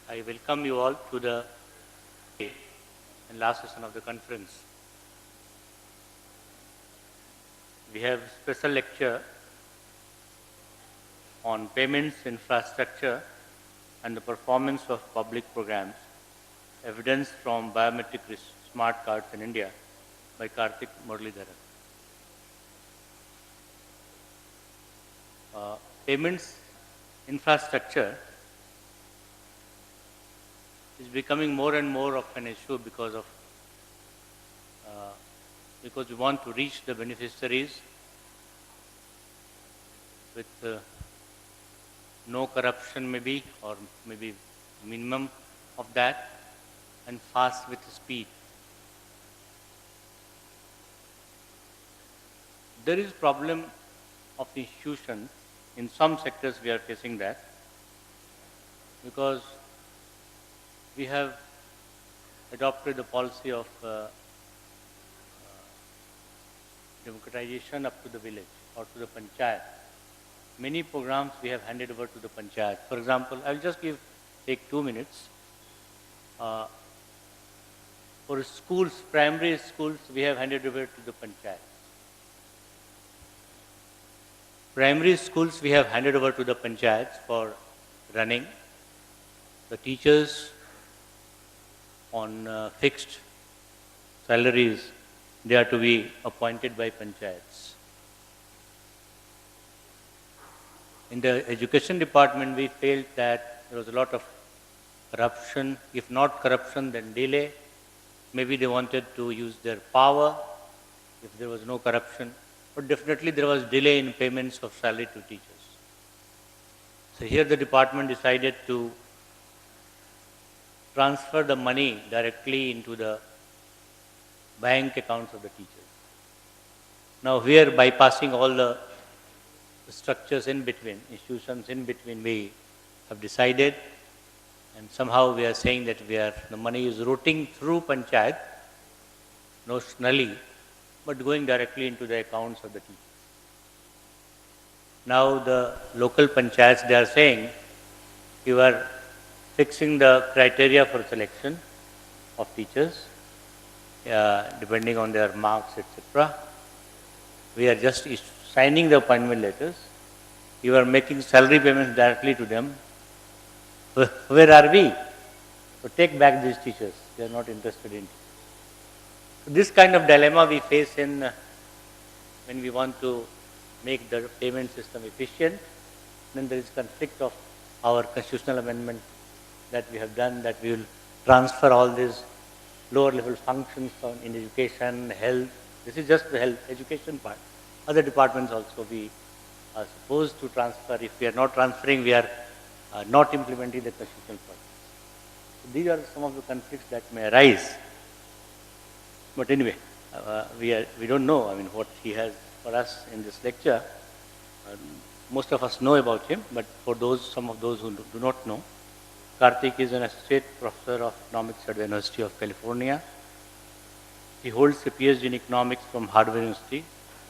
I welcome you all to the last session of the conference. We have special lecture on payments infrastructure and the performance of public programs, evidence from biometric smart cards in India by Karthik Muralidharan. Payments infrastructure is becoming more and more of an issue because we want to reach the beneficiaries with no corruption maybe, or maybe minimum of that, and fast with speed. There is problem of the institution. In some sectors we are facing that, because we have adopted the policy of democratization up to the village or to the panchayat. Many programs we have handed over to the panchayat. For example, I will just take 2 minutes. For schools, primary schools, we have handed over to the panchayat. Primary schools we have handed over to the panchayats for running. The teachers on fixed salaries, they are to be appointed by panchayats. In the education department, we felt that there was a lot of corruption. If not corruption, then delay. Maybe they wanted to use their power if there was no corruption. But definitely there was delay in payments of salary to teachers. So here the department decided to transfer the money directly into the bank accounts of the teachers. Now we are bypassing all the structures in between, institutions in between. We have decided, and somehow we are saying that the money is routing through panchayat, notionally, but going directly into the accounts of the teachers. Now the local panchayats, they are saying, you are fixing the criteria for selection of teachers, depending on their marks, etc. We are just signing the appointment letters. You are making salary payments directly to them. Where are we? So take back these teachers. They are not interested in teachers. So this kind of dilemma we face when we want to make the payment system efficient. Then there is conflict of our constitutional amendment that we have done, that we will transfer all these lower level functions in education, health. This is just the health, education part. Other departments also we are supposed to transfer. If we are not transferring, we are not implementing the constitutional policies. So these are some of the conflicts that may arise. But anyway, we don't know, what he has for us in this lecture. Most of us know about him, but for some of those who do not know, Karthik is an associate professor of economics at the University of California. He holds a PhD in economics from Harvard University.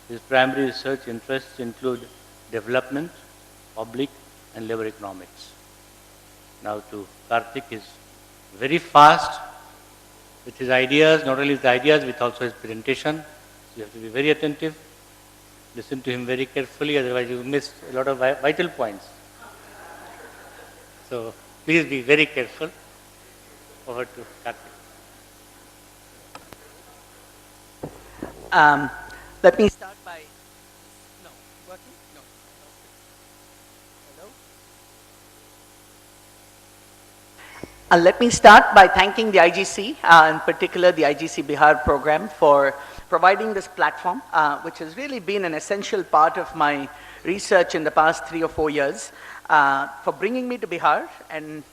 His primary research interests include development, public, and labor economics. Now to Karthik, is very fast with his ideas, not only his ideas, but also his presentation. So you have to be very attentive, listen to him very carefully, otherwise you miss a lot of vital points. So please be very careful. Over to Karthik. Let me start by, no, working? No. Hello? Let me start by thanking the IGC, in particular the IGC Bihar program, for providing this platform, which has really been an essential part of my research in the past 3 or 4 years, for bringing me to Bihar. And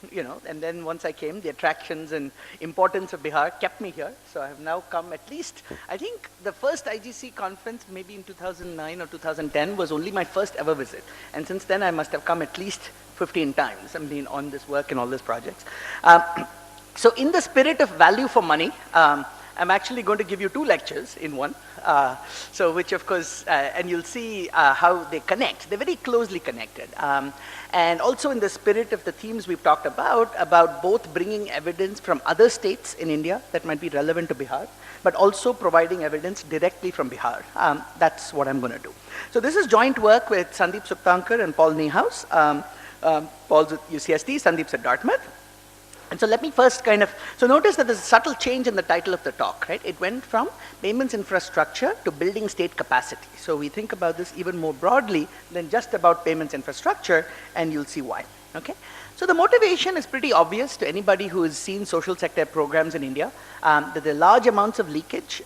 and then once I came, the attractions and importance of Bihar kept me here. So I have now come at least, I think the first IGC conference maybe in 2009 or 2010 was only my first ever visit. And since then I must have come at least 15 times. I've been on this work and all these projects. So in the spirit of value for money, I'm actually going to give you 2 lectures in one. So which of course, and you'll see how they connect. They're very closely connected. And also in the spirit of the themes we've talked about both bringing evidence from other states in India that might be relevant to Bihar, but also providing evidence directly from Bihar. That's what I'm going to do. So this is joint work with Sandeep Suktankar and Paul Niehaus. Paul's at UCSD, Sandeep's at Dartmouth. And so let me first so notice that there's a subtle change in the title of the talk, right? It went from payments infrastructure to building state capacity. So we think about this even more broadly than just about payments infrastructure, and you'll see why, okay? So the motivation is pretty obvious to anybody who has seen social sector programs in India, that there are large amounts of leakage.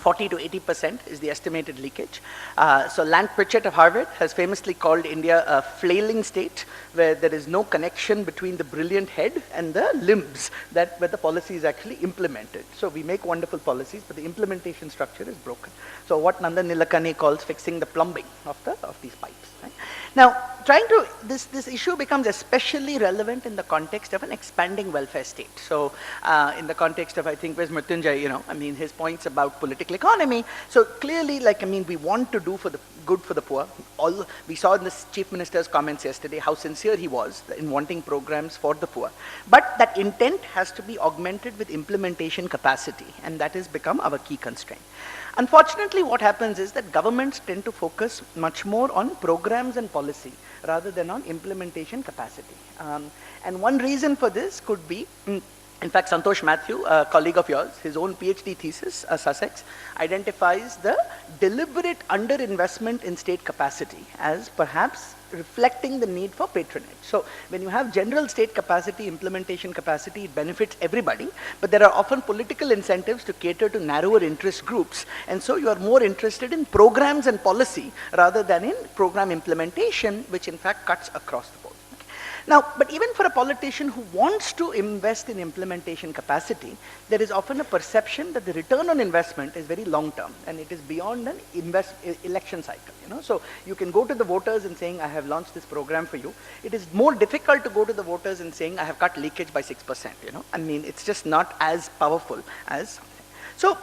40 to 80% is the estimated leakage. So Lant Pritchett of Harvard has famously called India a flailing state where there is no connection between the brilliant head and the limbs where the policy is actually implemented. So we make wonderful policies, but the implementation structure is broken. So what Nandan Nilekani calls fixing the plumbing of these pipes. Right? Now, this issue becomes especially relevant in the context of an expanding welfare state. So in the context of, I think, where's Mrityunjay, his points about political economy. So clearly, we want to do good for the poor. We saw in the Chief Minister's comments yesterday how sincere he was in wanting programs for the poor. But that intent has to be augmented with implementation capacity, and that has become our key constraint. Unfortunately, what happens is that governments tend to focus much more on programs and policy rather than on implementation capacity. And one reason for this could be, in fact, Santosh Mathew, a colleague of yours, his own PhD thesis, Sussex, identifies the deliberate underinvestment in state capacity as perhaps reflecting the need for patronage. So when you have general state capacity, implementation capacity, it benefits everybody, but there are often political incentives to cater to narrower interest groups. And so you are more interested in programs and policy rather than in program implementation, which in fact cuts across the board. Now, but even for a politician who wants to invest in implementation capacity, there is often a perception that the return on investment is very long term and it is beyond an election cycle. So you can go to the voters and saying, I have launched this program for you. It is more difficult to go to the voters and saying, I have cut leakage by 6%. It's just not as powerful as something. So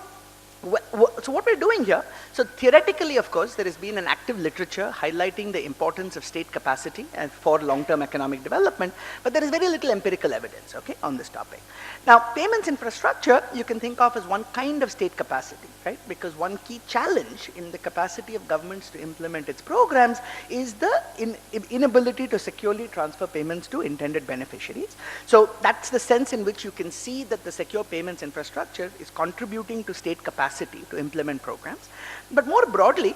what we're doing here, so theoretically, of course, there has been an active literature highlighting the importance of state capacity and for long-term economic development, but there is very little empirical evidence, okay, on this topic. Now, payments infrastructure, you can think of as one kind of state capacity, right? Because one key challenge in the capacity of governments to implement its programs is the inability to securely transfer payments to intended beneficiaries. So that's the sense in which you can see that the secure payments infrastructure is contributing to state capacity to implement programs. But more broadly,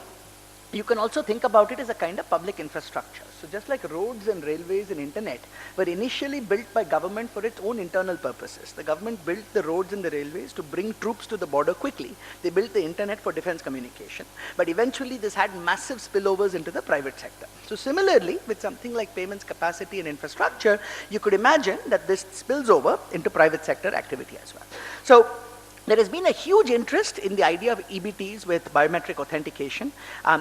you can also think about it as a kind of public infrastructure. So just like roads and railways and internet were initially built by government for its own internal purposes. The government built the roads and the railways to bring troops to the border quickly. They built the internet for defense communication. But eventually this had massive spillovers into the private sector. So similarly, with something like payments capacity and infrastructure, you could imagine that this spills over into private sector activity as well. So there has been a huge interest in the idea of EBTs with biometric authentication.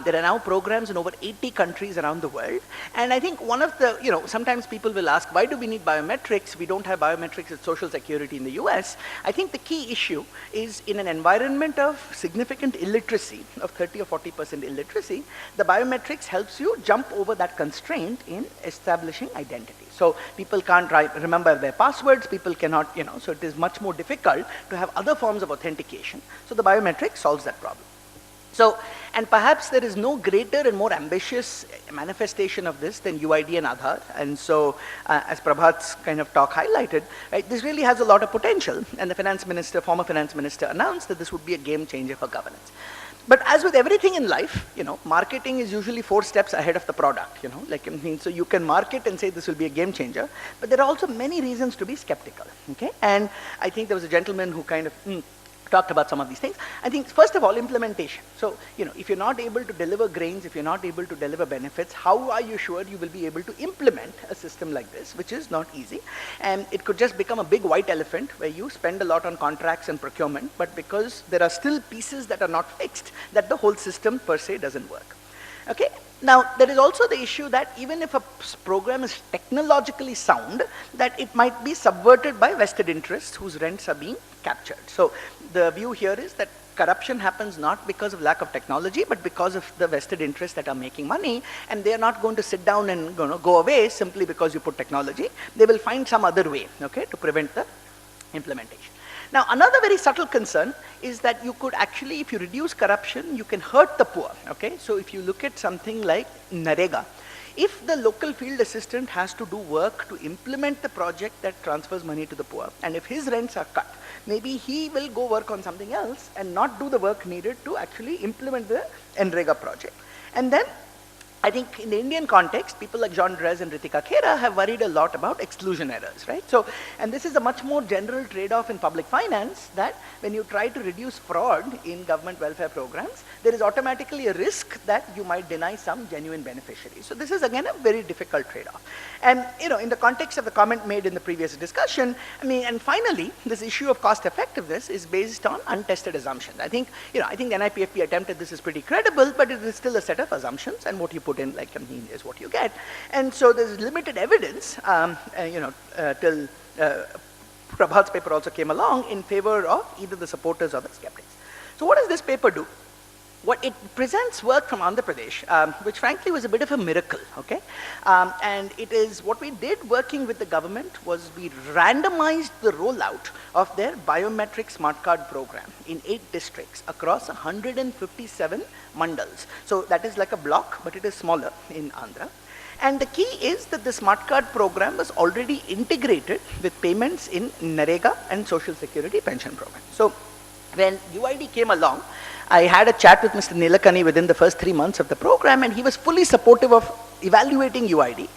There are now programs in over 80 countries around the world. And I think one of the, sometimes people will ask, why do we need biometrics? We don't have biometrics with Social Security in the US. I think the key issue is in an environment of significant illiteracy, of 30 or 40% illiteracy, the biometrics helps you jump over that constraint in establishing identity. So people can't remember their passwords, people cannot, so it is much more difficult to have other forms of authentication. So the biometric solves that problem. So, and perhaps there is no greater and more ambitious manifestation of this than UID and Aadhaar. And so, as Prabhat's kind of talk highlighted, right, this really has a lot of potential. And the finance minister, former finance minister, announced that this would be a game changer for governance. But as with everything in life, marketing is usually 4 steps ahead of the product, so you can market and say this will be a game changer, but there are also many reasons to be skeptical, okay? And I think there was a gentleman who kind of talked about some of these things. I think, first of all, implementation. So, if you're not able to deliver grains, if you're not able to deliver benefits, how are you sure you will be able to implement a system like this, which is not easy? And it could just become a big white elephant where you spend a lot on contracts and procurement, but because there are still pieces that are not fixed, that the whole system per se doesn't work. Okay? Now, there is also the issue that even if a program is technologically sound, that it might be subverted by vested interests whose rents are being captured. So the view here is that corruption happens not because of lack of technology, but because of the vested interests that are making money, and they are not going to sit down and go away simply because you put technology. They will find some other way, okay, to prevent the implementation. Now, another very subtle concern is that you could actually, if you reduce corruption, you can hurt the poor, okay? So if you look at something like NREGA, if the local field assistant has to do work to implement the project that transfers money to the poor, and if his rents are cut, maybe he will go work on something else and not do the work needed to actually implement the NREGA project. And then I think in the Indian context, people like Jean Drèze and Ritika Khera have worried a lot about exclusion errors, right? So, and this is a much more general trade-off in public finance, that when you try to reduce fraud in government welfare programs, there is automatically a risk that you might deny some genuine beneficiaries. So this is again a very difficult trade-off. And in the context of the comment made in the previous discussion, I mean, and finally, this issue of cost effectiveness is based on untested assumptions. I think the NIPFP attempt at this is pretty credible, but it is still a set of assumptions, and what you put in, like, is what you get. And so there's limited evidence, till Prabhat's paper also came along in favor of either the supporters or the skeptics. So what does this paper do? What it presents work from Andhra Pradesh, which frankly was a bit of a miracle, okay? And it is, what we did working with the government was we randomized the rollout of their biometric smart card program in 8 districts across 157 mandals. So that is like a block, but it is smaller in Andhra. And the key is that the smart card program was already integrated with payments in NREGA and Social Security pension program. So when UID came along, I had a chat with Mr. Nilakani within the first 3 months of the program, and he was fully supportive of evaluating UID.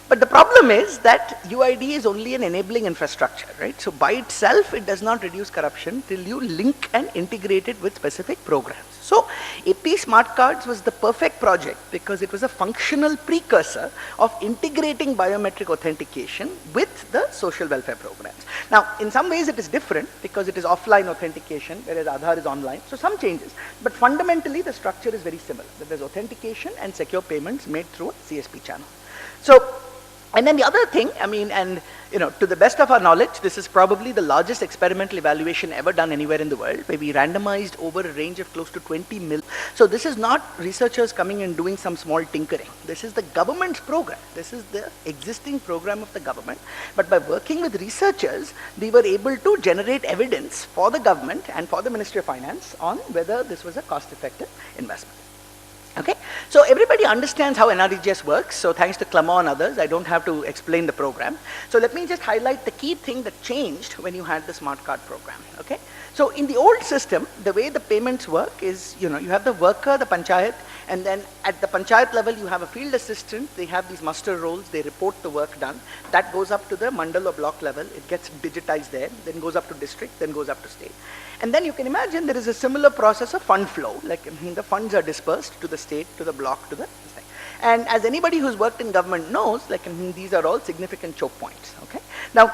But the problem is that UID is only an enabling infrastructure, right? So by itself, it does not reduce corruption till you link and integrate it with specific programs. So AP Smart Cards was the perfect project because it was a functional precursor of integrating biometric authentication with the social welfare programs. Now, in some ways it is different because it is offline authentication, whereas Aadhaar is online. So some changes, but fundamentally the structure is very similar. There is authentication and secure payments made through a CSP channel. So, and then the other thing, I mean, and to the best of our knowledge, this is probably the largest experimental evaluation ever done anywhere in the world, where we randomized over a range of close to 20 million. So this is not researchers coming and doing some small tinkering. This is the government's program. This is the existing program of the government. But by working with researchers, we were able to generate evidence for the government and for the Ministry of Finance on whether this was a cost-effective investment. Okay, so everybody understands how NREGS works. So thanks to Klama and others, I don't have to explain the program. So let me just highlight the key thing that changed when you had the smart card program. Okay, so in the old system, the way the payments work is, you have the worker, the panchayat, and then at the panchayat level, you have a field assistant. They have these muster rolls. They report the work done. That goes up to the mandal or block level. It gets digitized there, then goes up to district, then goes up to state. And then you can imagine there is a similar process of fund flow, like the funds are dispersed to the state, to the block, to the thing. And as anybody who's worked in government knows, like these are all significant choke points, okay? Now,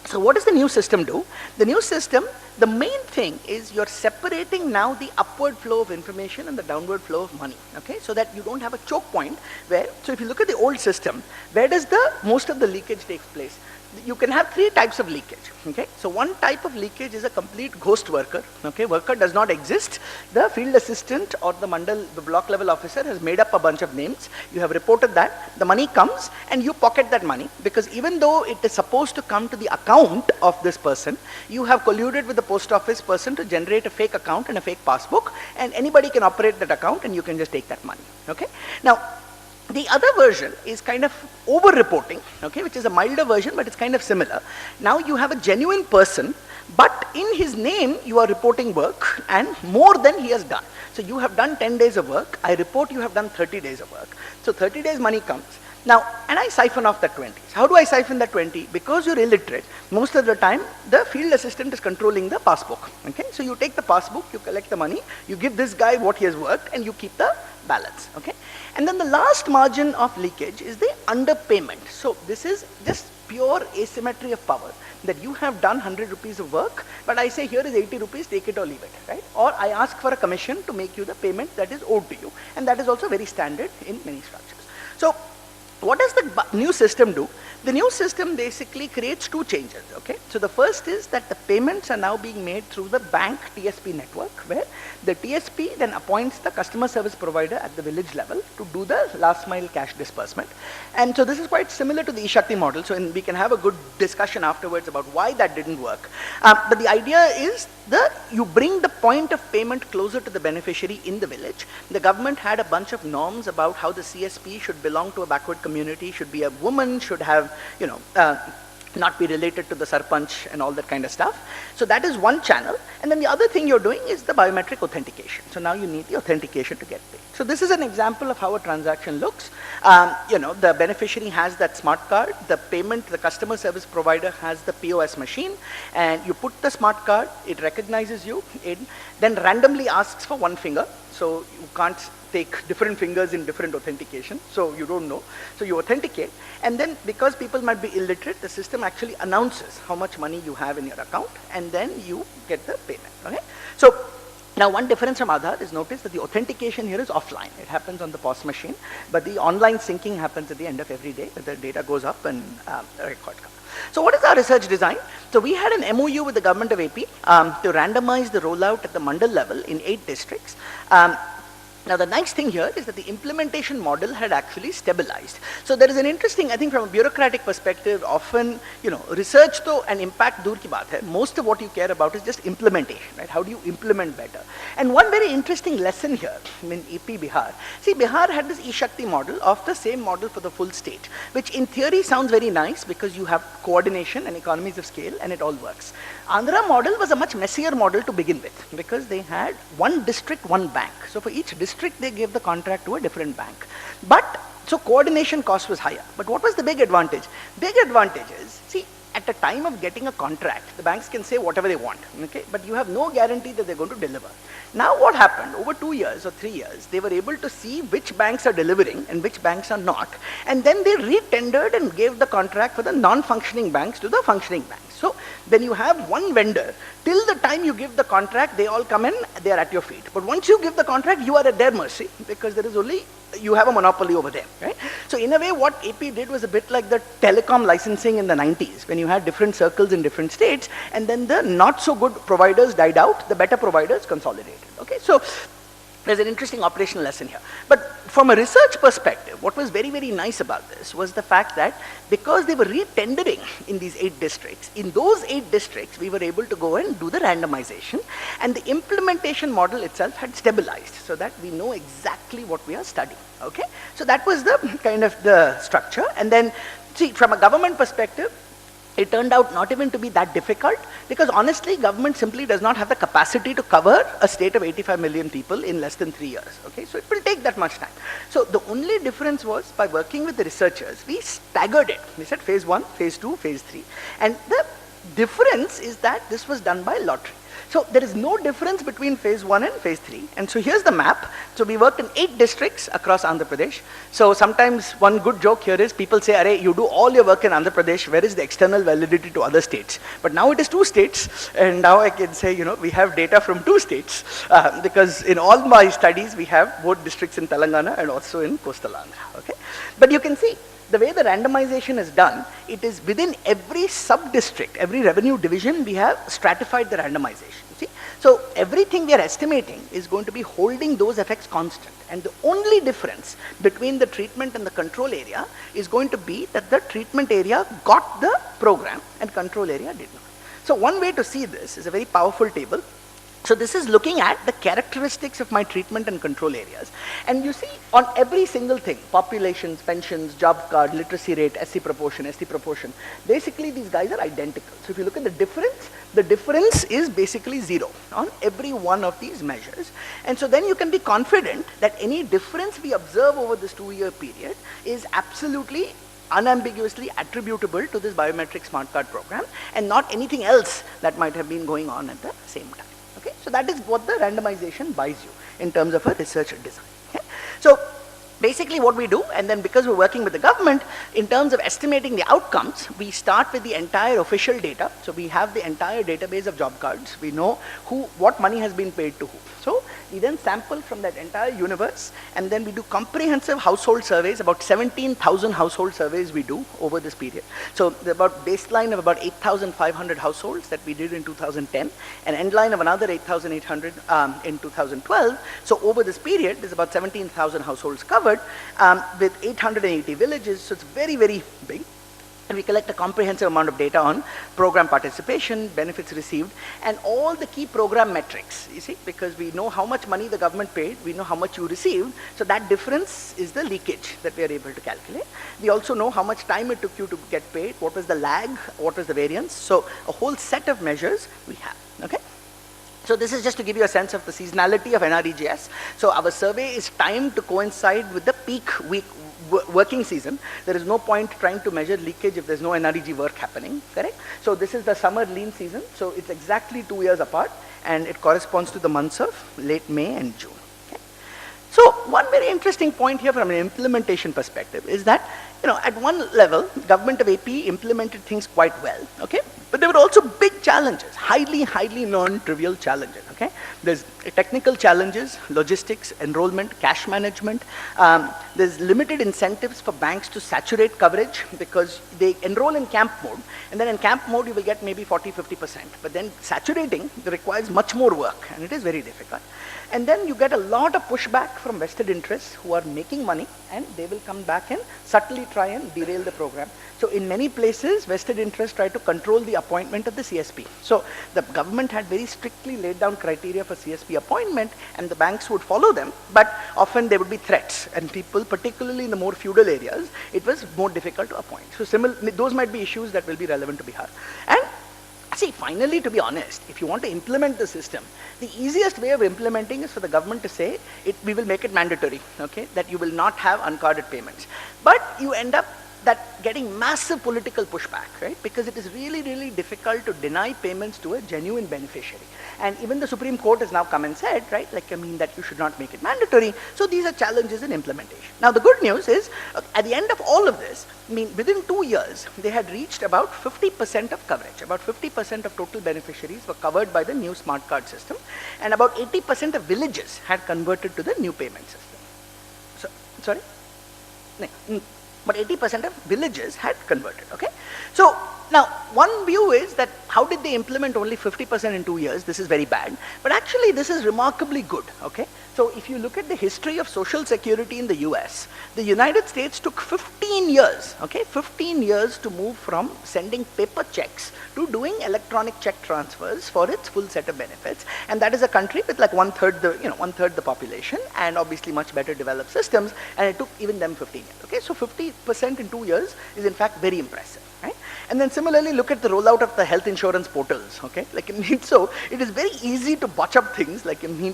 so what does the new system do? The new system, the main thing is you're separating now the upward flow of information and the downward flow of money, okay? So that you don't have a choke point where, so if you look at the old system, where does most of the leakage takes place? You can have 3 types of leakage, okay? So one type of leakage is a complete ghost worker, okay? Worker does not exist. The field assistant or the mandal, the block level officer has made up a bunch of names. You have reported that. The money comes and you pocket that money because even though it is supposed to come to the account of this person, you have colluded with the post office person to generate a fake account and a fake passbook, and anybody can operate that account and you can just take that money, okay? Now, the other version is kind of over-reporting, okay, which is a milder version, but it's kind of similar. Now you have a genuine person, but in his name you are reporting work and more than he has done. So you have done 10 days of work, I report you have done 30 days of work. So 30 days money comes. Now, and I siphon off that 20. So how do I siphon that 20? Because you're illiterate, most of the time, the field assistant is controlling the passbook, okay? So you take the passbook, you collect the money, you give this guy what he has worked, and you keep the balance, okay? And then the last margin of leakage is the underpayment. So this is just pure asymmetry of power, that you have done 100 rupees of work, but I say here is 80 rupees, take it or leave it, right? Or I ask for a commission to make you the payment that is owed to you, and that is also very standard in many structures. So what does the new system do? The new system basically creates two changes, okay? So the first is that the payments are now being made through the bank TSP network, where the TSP then appoints the customer service provider at the village level to do the last mile cash disbursement. And so this is quite similar to the eShakti model, so we can have a good discussion afterwards about why that didn't work. But the idea is that you bring the point of payment closer to the beneficiary in the village. The government had a bunch of norms about how the CSP should belong to a backward community, should be a woman, should have, not be related to the sarpanch and all that kind of stuff. So that is one channel. And then the other thing you're doing is the biometric authentication. So now you need the authentication to get paid. So this is an example of how a transaction looks. The beneficiary has that smart card, the payment, the customer service provider has the POS machine, and you put the smart card, it recognizes you, then randomly asks for one finger. So you can't take different fingers in different authentication, so you don't know. So you authenticate, and then because people might be illiterate, the system actually announces how much money you have in your account, and then you get the payment, okay? So now one difference from Aadhaar is, notice that the authentication here is offline. It happens on the POS machine, but the online syncing happens at the end of every day, where the data goes up and the record comes. So what is our research design? So we had an MOU with the government of AP to randomize the rollout at the mandal level in 8 districts. Now the nice thing here is that the implementation model had actually stabilized. So there is an interesting, I think from a bureaucratic perspective, often, research to an impact dur ki baat hai. Most of what you care about is just implementation, right? How do you implement better? And one very interesting lesson here in AP Bihar. See, Bihar had this eShakti model of the same model for the full state, which in theory sounds very nice because you have coordination and economies of scale and it all works. Andhra model was a much messier model to begin with because they had one district, one bank. So for each district, they gave the contract to a different bank. But, so coordination cost was higher. But what was the big advantage? Big advantage is, see, at the time of getting a contract, the banks can say whatever they want, okay? But you have no guarantee that they're going to deliver. Now what happened, over 2 years or 3 years, they were able to see which banks are delivering and which banks are not. And then they re-tendered and gave the contract for the non-functioning banks to the functioning banks. So when you have one vendor, till the time you give the contract, they all come in, they are at your feet. But once you give the contract, you are at their mercy because there is only, you have a monopoly over them, right? So in a way, what AP did was a bit like the telecom licensing in the 90s, when you had different circles in different states, and then the not so good providers died out, the better providers consolidated, okay? So there's an interesting operational lesson here. But from a research perspective, what was very, very nice about this was the fact that because they were re-tendering in these 8 districts, in those 8 districts, we were able to go and do the randomization, and the implementation model itself had stabilized so that we know exactly what we are studying, okay? So that was the kind of the structure. And then, see, from a government perspective, it turned out not even to be that difficult because honestly, government simply does not have the capacity to cover a state of 85 million people in less than 3 years, okay? So it will take that much time. So the only difference was by working with the researchers, we staggered it. We said phase 1, phase 2, phase 3. And the difference is that this was done by lottery. So there is no difference between phase 1 and phase 3. And so here's the map. So we worked in 8 districts across Andhra Pradesh. So sometimes one good joke here is people say, "Arey, you do all your work in Andhra Pradesh, where is the external validity to other states?" But now it is 2 states. And now I can say, we have data from 2 states because in all my studies, we have both districts in Telangana and also in coastal Andhra, okay? But you can see, the way the randomization is done, it is within every sub-district, every revenue division, we have stratified the randomization, see? So everything we are estimating is going to be holding those effects constant. And the only difference between the treatment and the control area is going to be that the treatment area got the program and control area did not. So one way to see this is a very powerful table. So this is looking at the characteristics of my treatment and control areas. And you see on every single thing, populations, pensions, job card, literacy rate, SC proportion, ST proportion, basically these guys are identical. So if you look at the difference is basically 0 on every one of these measures. And so then you can be confident that any difference we observe over this 2-year period is absolutely unambiguously attributable to this biometric smart card program and not anything else that might have been going on at the same time. Okay, so that is what the randomization buys you in terms of a research design. Okay? So basically what we do, and then because we're working with the government, in terms of estimating the outcomes, we start with the entire official data. So we have the entire database of job cards. We know what money has been paid to who. So we then sample from that entire universe, and then we do comprehensive household surveys, about 17,000 household surveys we do over this period. So about baseline of about 8,500 households that we did in 2010, and end line of another 8,800 in 2012. So over this period, there's about 17,000 households covered with 880 villages. So it's very, very big. And we collect a comprehensive amount of data on program participation, benefits received, and all the key program metrics, you see, because we know how much money the government paid, we know how much you received, so that difference is the leakage that we are able to calculate. We also know how much time it took you to get paid, what was the lag, what was the variance, so a whole set of measures we have, okay? So this is just to give you a sense of the seasonality of NREGS. So our survey is timed to coincide with the peak working season. There is no point trying to measure leakage if there's no NREG work happening, correct? So this is the summer lean season, so it's exactly 2 years apart, and it corresponds to the months of late May and June. Okay? So one very interesting point here from an implementation perspective is that, at one level, government of AP implemented things quite well, okay? But there were also big challenges, highly non-trivial challenges, okay? There's technical challenges, logistics, enrollment, cash management. There's limited incentives for banks to saturate coverage because they enroll in camp mode, and then in camp mode you will get maybe 40-50%. But then saturating requires much more work, and it is very difficult. And then you get a lot of pushback from vested interests who are making money, and they will come back and subtly try and derail the program. So in many places, vested interests try to control the appointment of the CSP. So the government had very strictly laid down criteria for CSP appointment, and the banks would follow them, but often there would be threats, and people, particularly in the more feudal areas, it was more difficult to appoint. So those might be issues that will be relevant to Bihar. And see, finally, to be honest, if you want to implement the system, the easiest way of implementing is for the government to say, we will make it mandatory, okay, that you will not have uncarded payments. But you end up getting massive political pushback, right? Because it is really difficult to deny payments to a genuine beneficiary. And even the Supreme Court has now come and said, right, that you should not make it mandatory. So these are challenges in implementation. Now the good news is, at the end of all of this, within 2 years, they had reached about 50% of coverage. About 50% of total beneficiaries were covered by the new smart card system, and about 80% of villages had converted to the new payment system. So, sorry? No. But 80% of villages had converted, okay? So now one view is that how did they implement only 50% in 2 years? This is very bad, but actually this is remarkably good, okay? So if you look at the history of social security in the US, the United States took 15 years, okay? 15 years to move from sending paper checks to doing electronic check transfers for its full set of benefits. And that is a country with like one-third the population, and obviously much better developed systems, and it took even them 15 years, okay? So 50% in 2 years is in fact very impressive, right? And then similarly, look at the rollout of the health insurance portals, okay? So it is very easy to botch up things,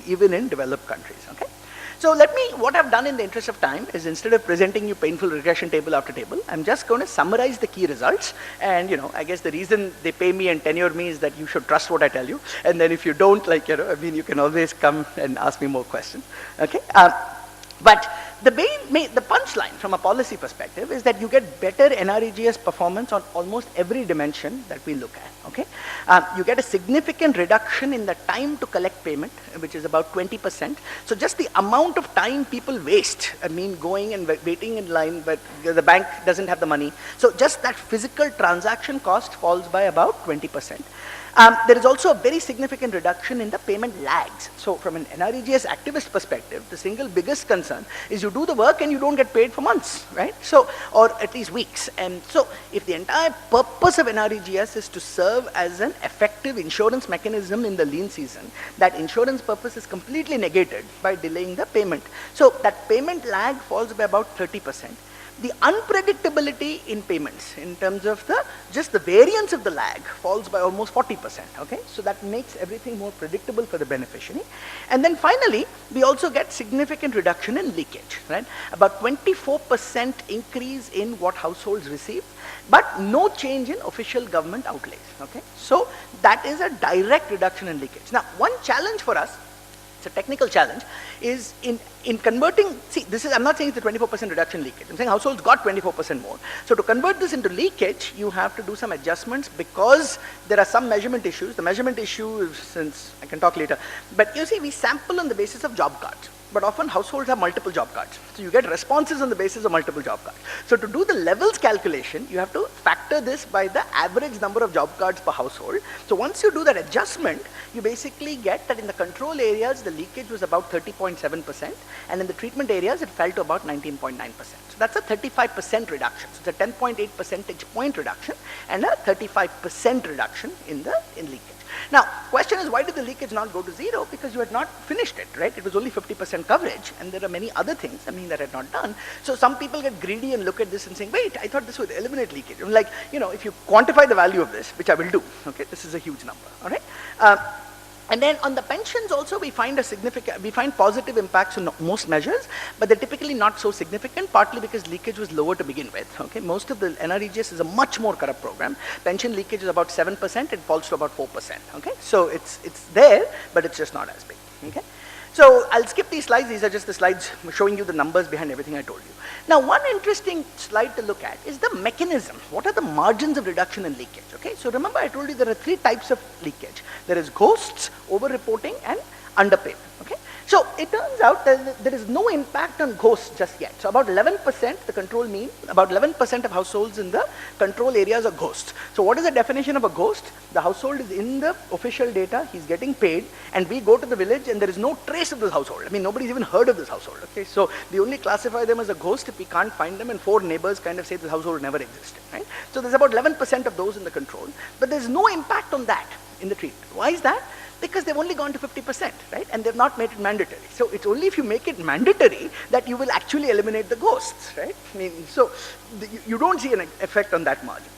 even in developed countries, okay? So what I've done in the interest of time is, instead of presenting you painful regression table after table, I'm just going to summarize the key results. And, I guess the reason they pay me and tenure me is that you should trust what I tell you. And then if you don't, you can always come and ask me more questions, okay? But the punchline from a policy perspective is that you get better NREGS performance on almost every dimension that we look at, okay? You get a significant reduction in the time to collect payment, which is about 20%. So just the amount of time people waste, going and waiting in line, but the bank doesn't have the money. So just that physical transaction cost falls by about 20%. There is also a very significant reduction in the payment lags. So from an NREGS activist perspective, the single biggest concern is you do the work and you don't get paid for months, right? So, or at least weeks. And so if the entire purpose of NREGS is to serve as an effective insurance mechanism in the lean season, that insurance purpose is completely negated by delaying the payment. So that payment lag falls by about 30%. The unpredictability in payments, in terms of just the variance of the lag, falls by almost 40%, okay? So that makes everything more predictable for the beneficiary. And then finally, we also get significant reduction in leakage, right? About 24% increase in what households receive, but no change in official government outlays, okay? So that is a direct reduction in leakage. Now, one challenge for us, it's a technical challenge, is in converting, see, this is, I'm not saying it's a 24% reduction leakage. I'm saying households got 24% more. So to convert this into leakage, you have to do some adjustments because there are some measurement issues. The measurement issue is, since I can talk later, but you see, we sample on the basis of job cards. But often households have multiple job cards. So you get responses on the basis of multiple job cards. So to do the levels calculation, you have to factor this by the average number of job cards per household. So once you do that adjustment, you basically get that in the control areas, the leakage was about 30.7%, and in the treatment areas, it fell to about 19.9%. So that's a 35% reduction. So it's a 10.8 percentage point reduction and a 35% reduction in leakage. Now, question is, why did the leakage not go to zero? Because you had not finished it, right? It was only 50% coverage, and there are many other things, that had not done. So some people get greedy and look at this and saying, wait, I thought this would eliminate leakage. I'm like, if you quantify the value of this, which I will do, okay, this is a huge number, all right? And then on the pensions also, we find positive impacts on most measures, but they're typically not so significant, partly because leakage was lower to begin with. Okay, most of the NREGS is a much more corrupt program. Pension leakage is about 7%, it falls to about 4%. Okay, so it's there, but it's just not as big. Okay. So I'll skip these slides. These are just the slides showing you the numbers behind everything I told you. Now, one interesting slide to look at is the mechanism. What are the margins of reduction in leakage? Okay, so remember I told you there are three types of leakage. There is ghosts, over-reporting, and underpayment. Okay, so it turns out that there is no impact on ghosts just yet. So about 11%, the control mean, about 11% of households in the control areas are ghosts. So what is the definition of a ghost? The household is in the official data, he's getting paid, and we go to the village and there is no trace of this household. I mean, nobody's even heard of this household. Okay, so we only classify them as a ghost if we can't find them, and 4 neighbors kind of say this household never existed. Right? So there's about 11% of those in the control, but there's no impact on that in the treatment. Why is that? Because they've only gone to 50%, right? And they've not made it mandatory. So it's only if you make it mandatory that you will actually eliminate the ghosts, right? I mean, so you don't see an effect on that margin.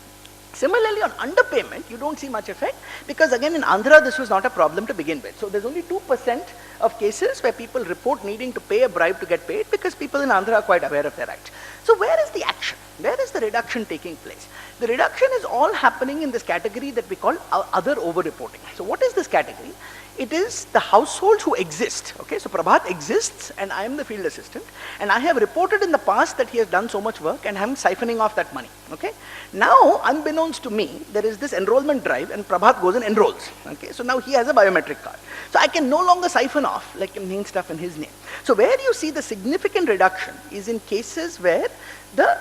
Similarly, on underpayment, you don't see much effect because again in Andhra this was not a problem to begin with. So there's only 2% of cases where people report needing to pay a bribe to get paid because people in Andhra are quite aware of their rights. So where is the action? Where is the reduction taking place? The reduction is all happening in this category that we call other over-reporting. So what is this category? It is the households who exist. Okay, so Prabhat exists and I am the field assistant and I have reported in the past that he has done so much work and I'm siphoning off that money. Okay, now unbeknownst to me, there is this enrollment drive and Prabhat goes and enrolls. Okay, so now he has a biometric card. So I can no longer siphon off like name stuff in his name. So where you see the significant reduction is in cases where the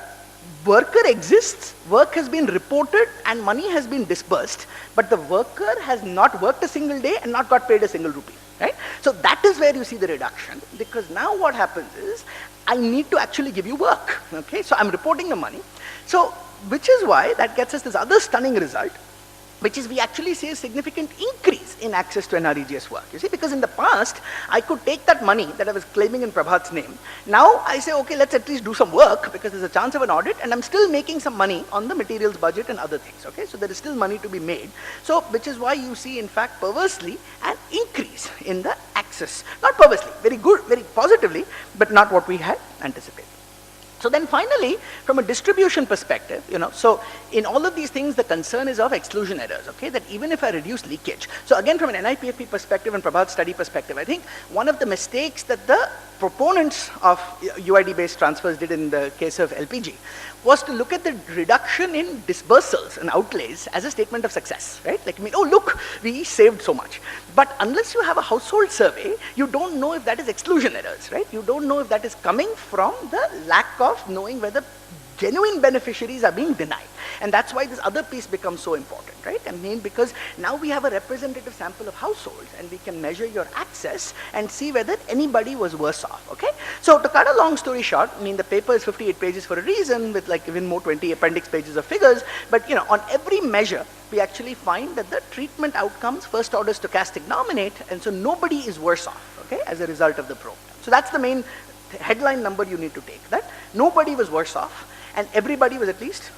worker exists, work has been reported and money has been disbursed, but the worker has not worked a single day and not got paid a single rupee, right? So that is where you see the reduction, because now what happens is, I need to actually give you work, okay? So I'm reporting the money. So, which is why that gets us this other stunning result, which is we actually see a significant increase in access to NREGS work. You see, because in the past, I could take that money that I was claiming in Prabhat's name. Now I say, okay, let's at least do some work because there's a chance of an audit and I'm still making some money on the materials budget and other things, okay? So there is still money to be made. So, which is why you see, in fact, perversely, an increase in the access. Not perversely, very good, very positively, but not what we had anticipated. So then finally, from a distribution perspective, so in all of these things, the concern is of exclusion errors, okay? That even if I reduce leakage. So again, from an NIPFP perspective and Prabhat's study perspective, I think one of the mistakes that the proponents of UID-based transfers did in the case of LPG was to look at the reduction in disbursals and outlays as a statement of success, right? Like, oh look, we saved so much. But unless you have a household survey, you don't know if that is exclusion errors, right? You don't know if that is coming from the lack of knowing whether genuine beneficiaries are being denied. And that's why this other piece becomes so important, right? I mean, because now we have a representative sample of households and we can measure your access and see whether anybody was worse off, okay? So to cut a long story short, I mean, the paper is 58 pages for a reason with like even more 20 appendix pages of figures, but on every measure, we actually find that the treatment outcomes, first order stochastic nominate, and so nobody is worse off, okay, as a result of the program. So that's the main headline number you need to take, that nobody was worse off and everybody was at least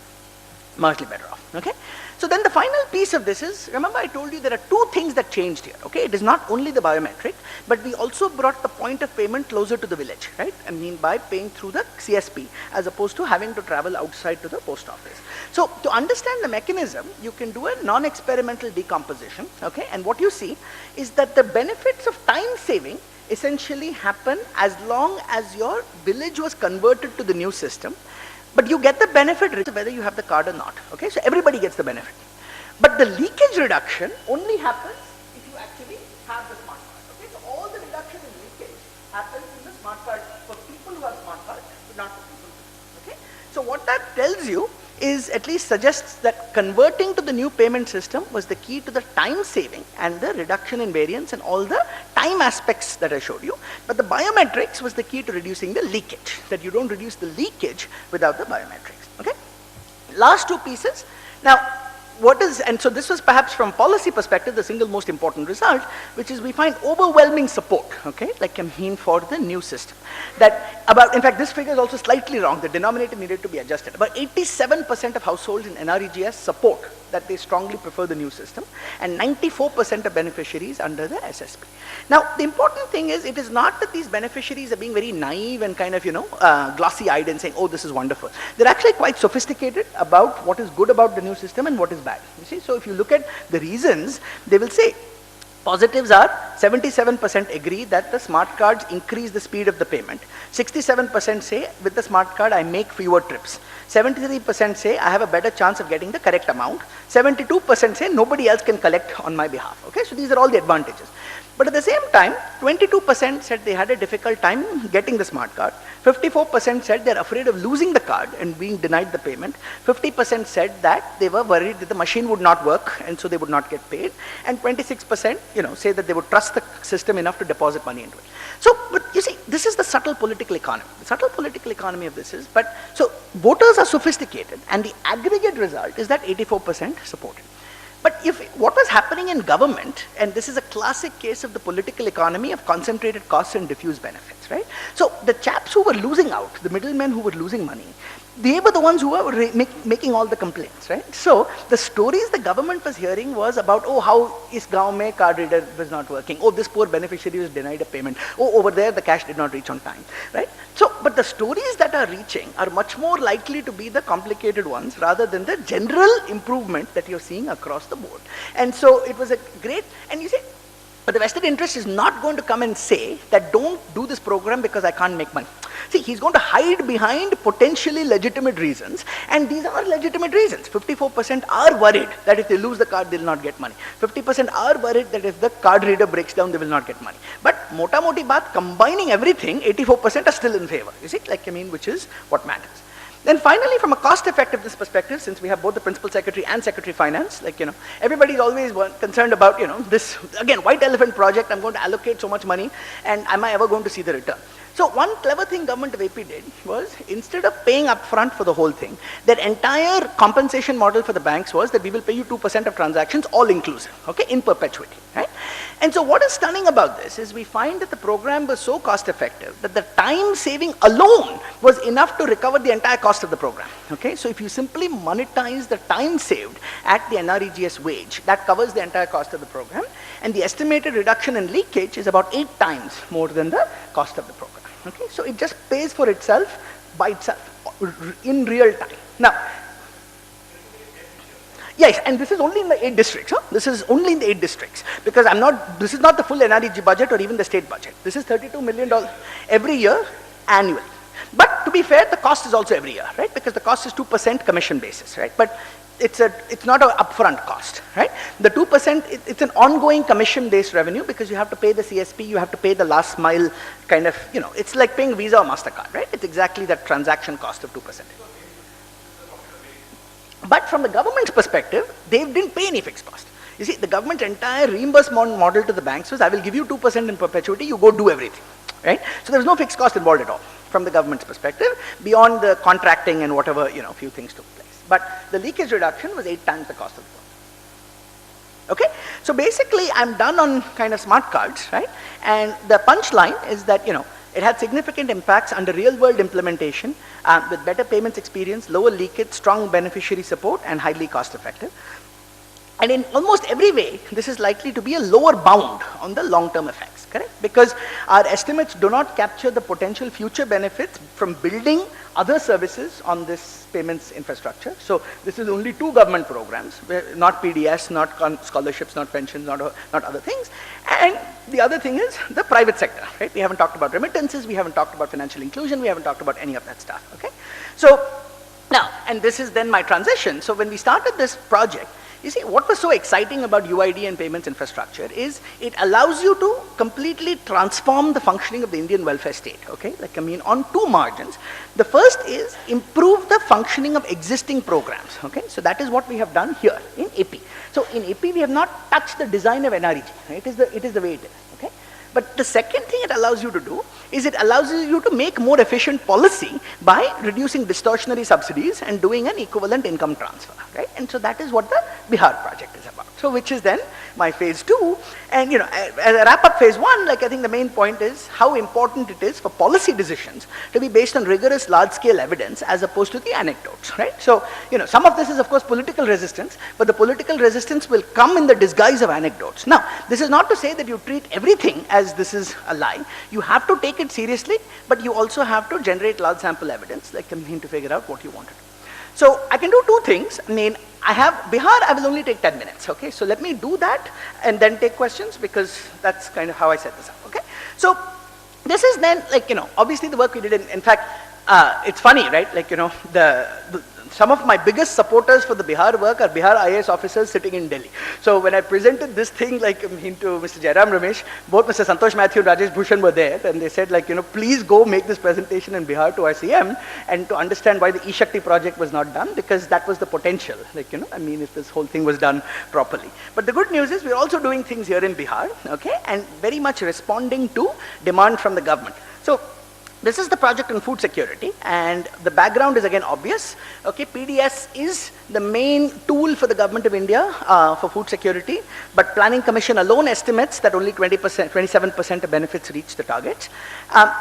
marginally better off, okay? So then the final piece of this is, remember I told you there are 2 things that changed here, okay? It is not only the biometric, but we also brought the point of payment closer to the village, right? I mean, by paying through the CSP, as opposed to having to travel outside to the post office. So to understand the mechanism, you can do a non-experimental decomposition, okay? And what you see is that the benefits of time saving essentially happen as long as your village was converted to the new system, but you get the benefit whether you have the card or not. Okay, so everybody gets the benefit. But the leakage reduction only happens if you actually have the smart card. Okay, so all the reduction in leakage happens in the smart card for people who have smart cards, but not for people who don't. Okay, so what that tells you is, at least suggests, that converting to the new payment system was the key to the time saving and the reduction in variance and all the time aspects that I showed you. But the biometrics was the key to reducing the leakage, that you don't reduce the leakage without the biometrics. Okay, last two pieces. Now, what is, and so this was perhaps from policy perspective the single most important result, which is we find overwhelming support, okay, like I mean for the new system. That about, in fact this figure is also slightly wrong, the denominator needed to be adjusted. About 87% of households in NREGS support that they strongly prefer the new system, and 94% of beneficiaries under the SSP. Now the important thing is, it is not that these beneficiaries are being very naive and kind of, you know, glossy-eyed and saying, oh, this is wonderful. They're actually quite sophisticated about what is good about the new system and what is bad. You see, so if you look at the reasons, they will say, positives are 77% agree that the smart cards increase the speed of the payment. 67% say with the smart card I make fewer trips. 73% say I have a better chance of getting the correct amount. 72% say nobody else can collect on my behalf. Okay, so these are all the advantages. But at the same time, 22% said they had a difficult time getting the smart card. 54% said they're afraid of losing the card and being denied the payment. 50% said that they were worried that the machine would not work and so they would not get paid. And 26%, you know, say that they would trust the system enough to deposit money into it. So, but you see, this is the subtle political economy. The subtle political economy of this is, but so voters are sophisticated and the aggregate result is that 84% supported. But if what was happening in government, and this is a classic case of the political economy of concentrated costs and diffuse benefits, right? So the chaps who were losing out, the middlemen who were losing money, they were the ones who were making all the complaints, right? So the stories the government was hearing was about, oh, how is gaon mein card reader was not working. Oh, this poor beneficiary was denied a payment. Oh, over there the cash did not reach on time, right? So, but the stories that are reaching are much more likely to be the complicated ones rather than the general improvement that you're seeing across the board. And so it was a great, and you see, but the vested interest is not going to come and say that don't do this program because I can't make money. See, he's going to hide behind potentially legitimate reasons, and these are legitimate reasons. 54% are worried that if they lose the card, they'll not get money. 50% are worried that if the card reader breaks down, they will not get money. But mota moti baat, combining everything, 84% are still in favor. You see, like I mean, which is what matters. Then finally, from a cost effectiveness perspective, since we have both the principal secretary and secretary finance, like, you know, everybody's always concerned about, you know, this, again, white elephant project, I'm going to allocate so much money, and am I ever going to see the return? So one clever thing government of AP did was, instead of paying upfront for the whole thing, their entire compensation model for the banks was that we will pay you 2% of transactions, all inclusive, okay, in perpetuity, right? And so what is stunning about this is we find that the program was so cost effective that the time saving alone was enough to recover the entire cost of the program, okay? So if you simply monetize the time saved at the NREGS wage, that covers the entire cost of the program, and the estimated reduction in leakage is about 8 times more than the cost of the program. Okay, so it just pays for itself by itself in real time. Now, yes, and this is only in the 8 districts. Huh? This is only in the 8 districts, because this is not the full NREG budget or even the state budget. This is $32 million every year annually. But to be fair, the cost is also every year, right? Because the cost is 2% commission basis, right? But it's not an upfront cost, right? The 2%, it's an ongoing commission-based revenue because you have to pay the CSP, you have to pay the last mile kind of, you know, it's like paying Visa or MasterCard, right? It's exactly that transaction cost of 2%. But from the government's perspective, they didn't pay any fixed cost. You see, the government's entire reimbursement model to the banks was, I will give you 2% in perpetuity, you go do everything, right? So there's no fixed cost involved at all from the government's perspective, beyond the contracting and whatever, you know, few things took place. But the leakage reduction was 8 times the cost of the program. Okay, so basically I'm done on kind of smart cards, right? And the punchline is that, you know, it had significant impacts under real world implementation with better payments experience, lower leakage, strong beneficiary support, and highly cost effective. And in almost every way, this is likely to be a lower bound on the long-term effects, correct? Because our estimates do not capture the potential future benefits from building other services on this payments infrastructure. So this is only 2 government programs, not PDS, not scholarships, not pensions, not other things. And the other thing is the private sector, right? We haven't talked about remittances, we haven't talked about financial inclusion, we haven't talked about any of that stuff, okay? So now, and this is then my transition. So when we started this project, you see, what was so exciting about UID and payments infrastructure is it allows you to completely transform the functioning of the Indian welfare state, okay? Like, I mean, on two margins. The first is improve the functioning of existing programs, okay? So that is what we have done here in AP. So in AP, we have not touched the design of NREG, right? It is the way it is, okay? But the second thing it allows you to do is it allows you to make more efficient policy by reducing distortionary subsidies and doing an equivalent income transfer, right? And so that is what the Bihar project is about. So which is then my phase 2. And as I wrap up phase 1, like I think the main point is how important it is for policy decisions to be based on rigorous large-scale evidence as opposed to the anecdotes, right? So, some of this is of course political resistance, but the political resistance will come in the disguise of anecdotes. Now, this is not to say that you treat everything as this is a lie. You have to take it seriously, but you also have to generate large sample evidence, like to figure out what you want to do. So I can do two things. I mean, Bihar, I will only take 10 minutes, okay? So let me do that and then take questions, because that's kind of how I set this up, okay? So this is then, like, obviously the work we did in fact, it's funny, right? Like, some of my biggest supporters for the Bihar work are Bihar IAS officers sitting in Delhi. So when I presented this thing, like, to Mr. Jairam Ramesh, both Mr. Santosh Mathew and Rajesh Bhushan were there, and they said, like, please go make this presentation in Bihar to ICM and to understand why the eShakti project was not done, because that was the potential, like, I mean, if this whole thing was done properly. But the good news is we're also doing things here in Bihar, okay, and very much responding to demand from the government. So this is the project on food security, and the background is again obvious. Okay, PDS is the main tool for the government of India for food security, but Planning Commission alone estimates that only 27% of benefits reach the targets.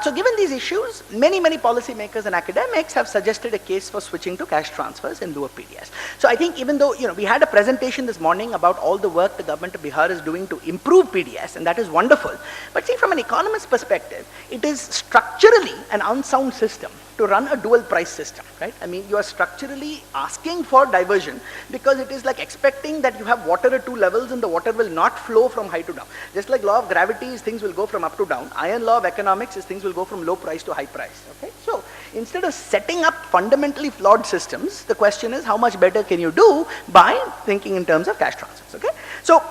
So given these issues, many policymakers and academics have suggested a case for switching to cash transfers in lieu of PDS. So I think even though, we had a presentation this morning about all the work the government of Bihar is doing to improve PDS, and that is wonderful. But see, from an economist's perspective, it is structurally an unsound system to run a dual price system, right? I mean, you are structurally asking for diversion because it is like expecting that you have water at two levels and the water will not flow from high to down. Just like law of gravity is things will go from up to down, iron law of economics is things will go from low price to high price, okay? So instead of setting up fundamentally flawed systems, the question is how much better can you do by thinking in terms of cash transfers, okay? So,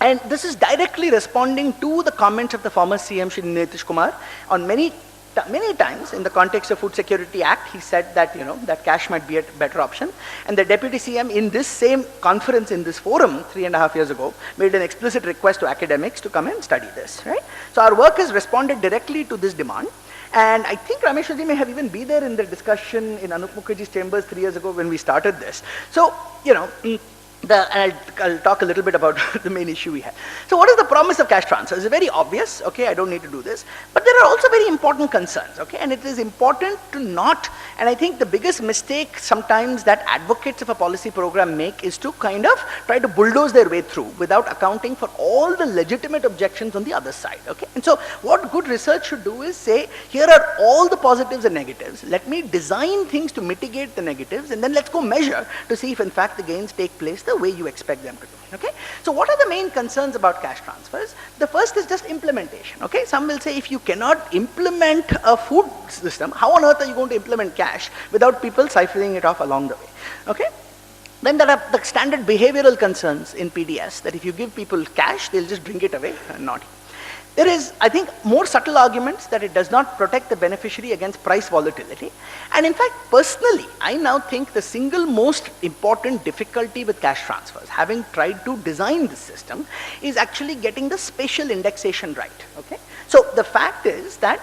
and this is directly responding to the comments of the former CM Shri Nitish Kumar on many times in the context of Food Security Act, he said that, that cash might be a better option. And the Deputy CM in this same conference, in this forum 3.5 years ago, made an explicit request to academics to come and study this, right? So our work has responded directly to this demand. And I think Ramesh ji may have even been there in the discussion in Anup Mukherjee's chambers 3 years ago when we started this. So, and I'll talk a little bit about the main issue we have. So what is the promise of cash transfers? It's very obvious, okay, I don't need to do this. But there are also very important concerns, okay, and it is important to not, and I think the biggest mistake sometimes that advocates of a policy program make is to kind of try to bulldoze their way through without accounting for all the legitimate objections on the other side, okay. And so what good research should do is say, here are all the positives and negatives, let me design things to mitigate the negatives, and then let's go measure to see if in fact the gains take place the way you expect them to do, okay? So what are the main concerns about cash transfers? The first is just implementation, okay? Some will say if you cannot implement a food system, how on earth are you going to implement cash without people siphoning it off along the way, okay? Then there are the standard behavioral concerns in PDS that if you give people cash, they'll just drink it away and not eat. There is, I think, more subtle arguments that it does not protect the beneficiary against price volatility. And in fact, personally, I now think the single most important difficulty with cash transfers, having tried to design this system, is actually getting the spatial indexation right, okay? So the fact is that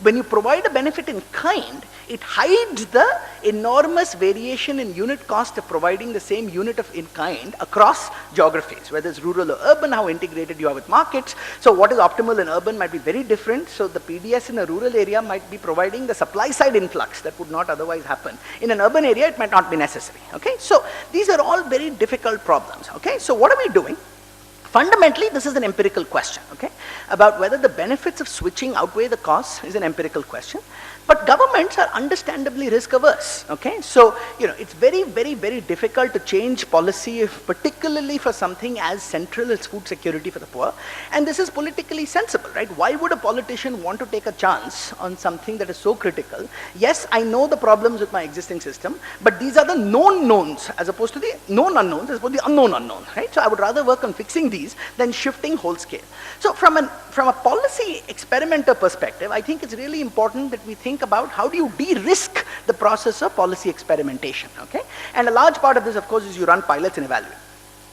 when you provide a benefit in kind, it hides the enormous variation in unit cost of providing the same unit of in kind across geographies, whether it's rural or urban, how integrated you are with markets. So what is optimal in urban might be very different. So the PDS in a rural area might be providing the supply side influx that would not otherwise happen. In an urban area, it might not be necessary, okay? So these are all very difficult problems, okay? So what are we doing? Fundamentally, this is an empirical question, okay? About whether the benefits of switching outweigh the costs is an empirical question. But governments are understandably risk averse, okay? So, it's very, very, very difficult to change policy, particularly for something as central as food security for the poor. And this is politically sensible, right? Why would a politician want to take a chance on something that is so critical? Yes, I know the problems with my existing system, but these are the known knowns as opposed to the known unknowns, as opposed to the unknown unknown, right? So I would rather work on fixing these than shifting whole scale. So from a policy experimenter perspective, I think it's really important that we think about how do you de-risk the process of policy experimentation, okay? And a large part of this, of course, is you run pilots and evaluate.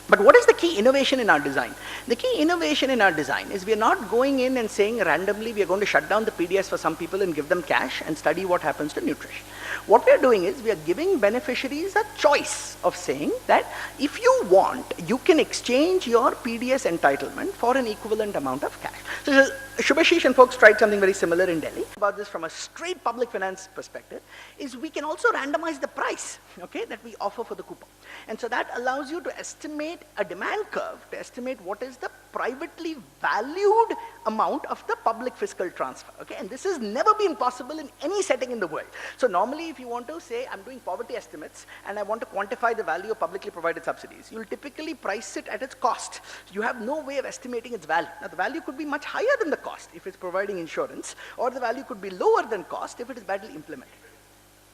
But what is the key innovation in our design? The key innovation in our design is we are not going in and saying randomly we are going to shut down the PDS for some people and give them cash and study what happens to nutrition. What we are doing is we are giving beneficiaries a choice of saying that if you want, you can exchange your PDS entitlement for an equivalent amount of cash. So Shubhashish and folks tried something very similar in Delhi. About this from a straight public finance perspective is we can also randomize the price, okay, that we offer for the coupon. And so that allows you to estimate a demand curve, to estimate what is the privately valued amount of the public fiscal transfer, okay? And this has never been possible in any setting in the world. So normally if you want to say, I'm doing poverty estimates and I want to quantify the value of publicly provided subsidies, you'll typically price it at its cost. You have no way of estimating its value. Now the value could be much higher than the cost if it's providing insurance, or the value could be lower than cost if it is badly implemented.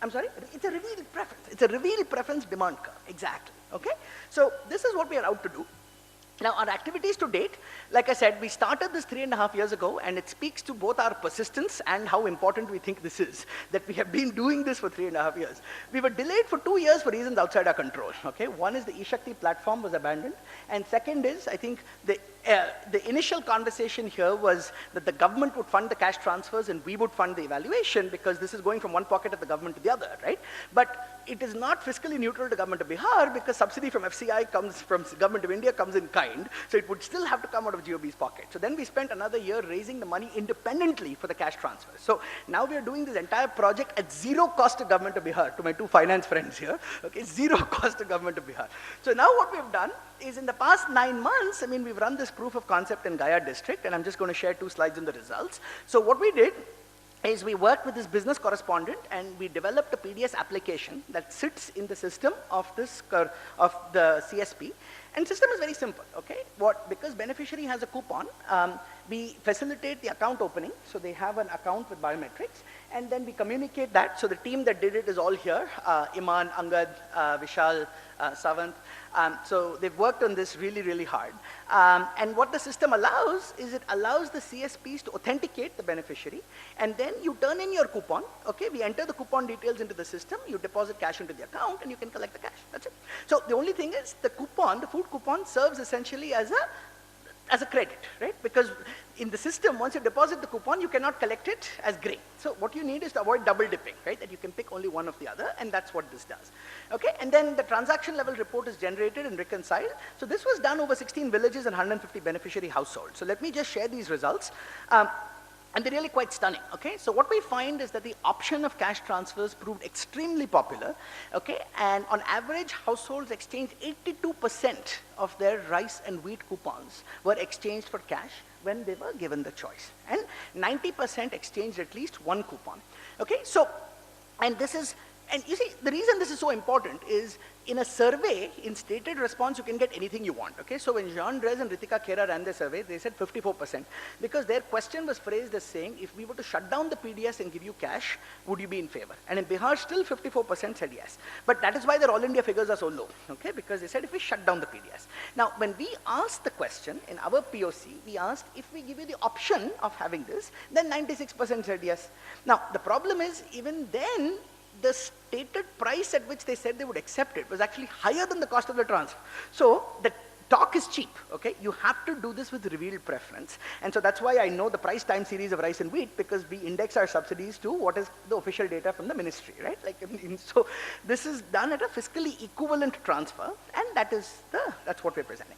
I'm sorry? It's a revealed preference. It's a revealed preference demand curve, exactly, okay? So this is what we are out to do. Now, our activities to date, like I said, we started this 3.5 years ago, and it speaks to both our persistence and how important we think this is, that we have been doing this for 3.5 years. We were delayed for 2 years for reasons outside our control, okay? One is the eShakti platform was abandoned, and second is, I think, the initial conversation here was that the government would fund the cash transfers and we would fund the evaluation, because this is going from one pocket of the government to the other, right? But it is not fiscally neutral to government of Bihar, because subsidy from FCI comes from government of India, comes in kind, so it would still have to come out of GOB's pocket. So then we spent another year raising the money independently for the cash transfers. So now we are doing this entire project at zero cost to government of Bihar, to my two finance friends here, okay, zero cost to government of Bihar. So now what we've done is in the past 9 months, I mean, we've run this proof of concept in Gaya district, and I'm just going to share 2 slides on the results. So what we did is we worked with this business correspondent and we developed a PDS application that sits in the system of of the CSP. And system is very simple, okay? Because beneficiary has a coupon, we facilitate the account opening, so they have an account with biometrics, and then we communicate that. So the team that did it is all here, Iman, Angad, Vishal, Savant. So they've worked on this really, really hard. And what the system allows is it allows the CSPs to authenticate the beneficiary, and then you turn in your coupon, okay? We enter the coupon details into the system, you deposit cash into the account, and you can collect the cash, that's it. So the only thing is the coupon, the food coupon serves essentially as a credit, right? Because in the system, once you deposit the coupon, you cannot collect it as grain. So what you need is to avoid double dipping, right? That you can pick only one of the other, and that's what this does. Okay, and then the transaction level report is generated and reconciled. So this was done over 16 villages and 150 beneficiary households. So let me just share these results. And they're really quite stunning, okay? So what we find is that the option of cash transfers proved extremely popular, okay? And on average, households exchanged 82% of their rice and wheat coupons were exchanged for cash when they were given the choice. And 90% exchanged at least one coupon, okay? So, and this is, and you see, the reason this is so important is in a survey, in stated response, you can get anything you want, okay? So when Jean Drez and Ritika Khera ran their survey, they said 54%, because their question was phrased as saying, if we were to shut down the PDS and give you cash, would you be in favor? And in Bihar, still 54% said yes. But that is why their all India figures are so low, okay? Because they said if we shut down the PDS. Now, when we asked the question, in our POC, we asked, if we give you the option of having this, then 96% said yes. Now, the problem is, even then, the stated price at which they said they would accept it was actually higher than the cost of the transfer. So the talk is cheap, okay? You have to do this with revealed preference. And so that's why I know the price time series of rice and wheat, because we index our subsidies to what is the official data from the ministry, right? Like, so this is done at a fiscally equivalent transfer, and that's what we're presenting.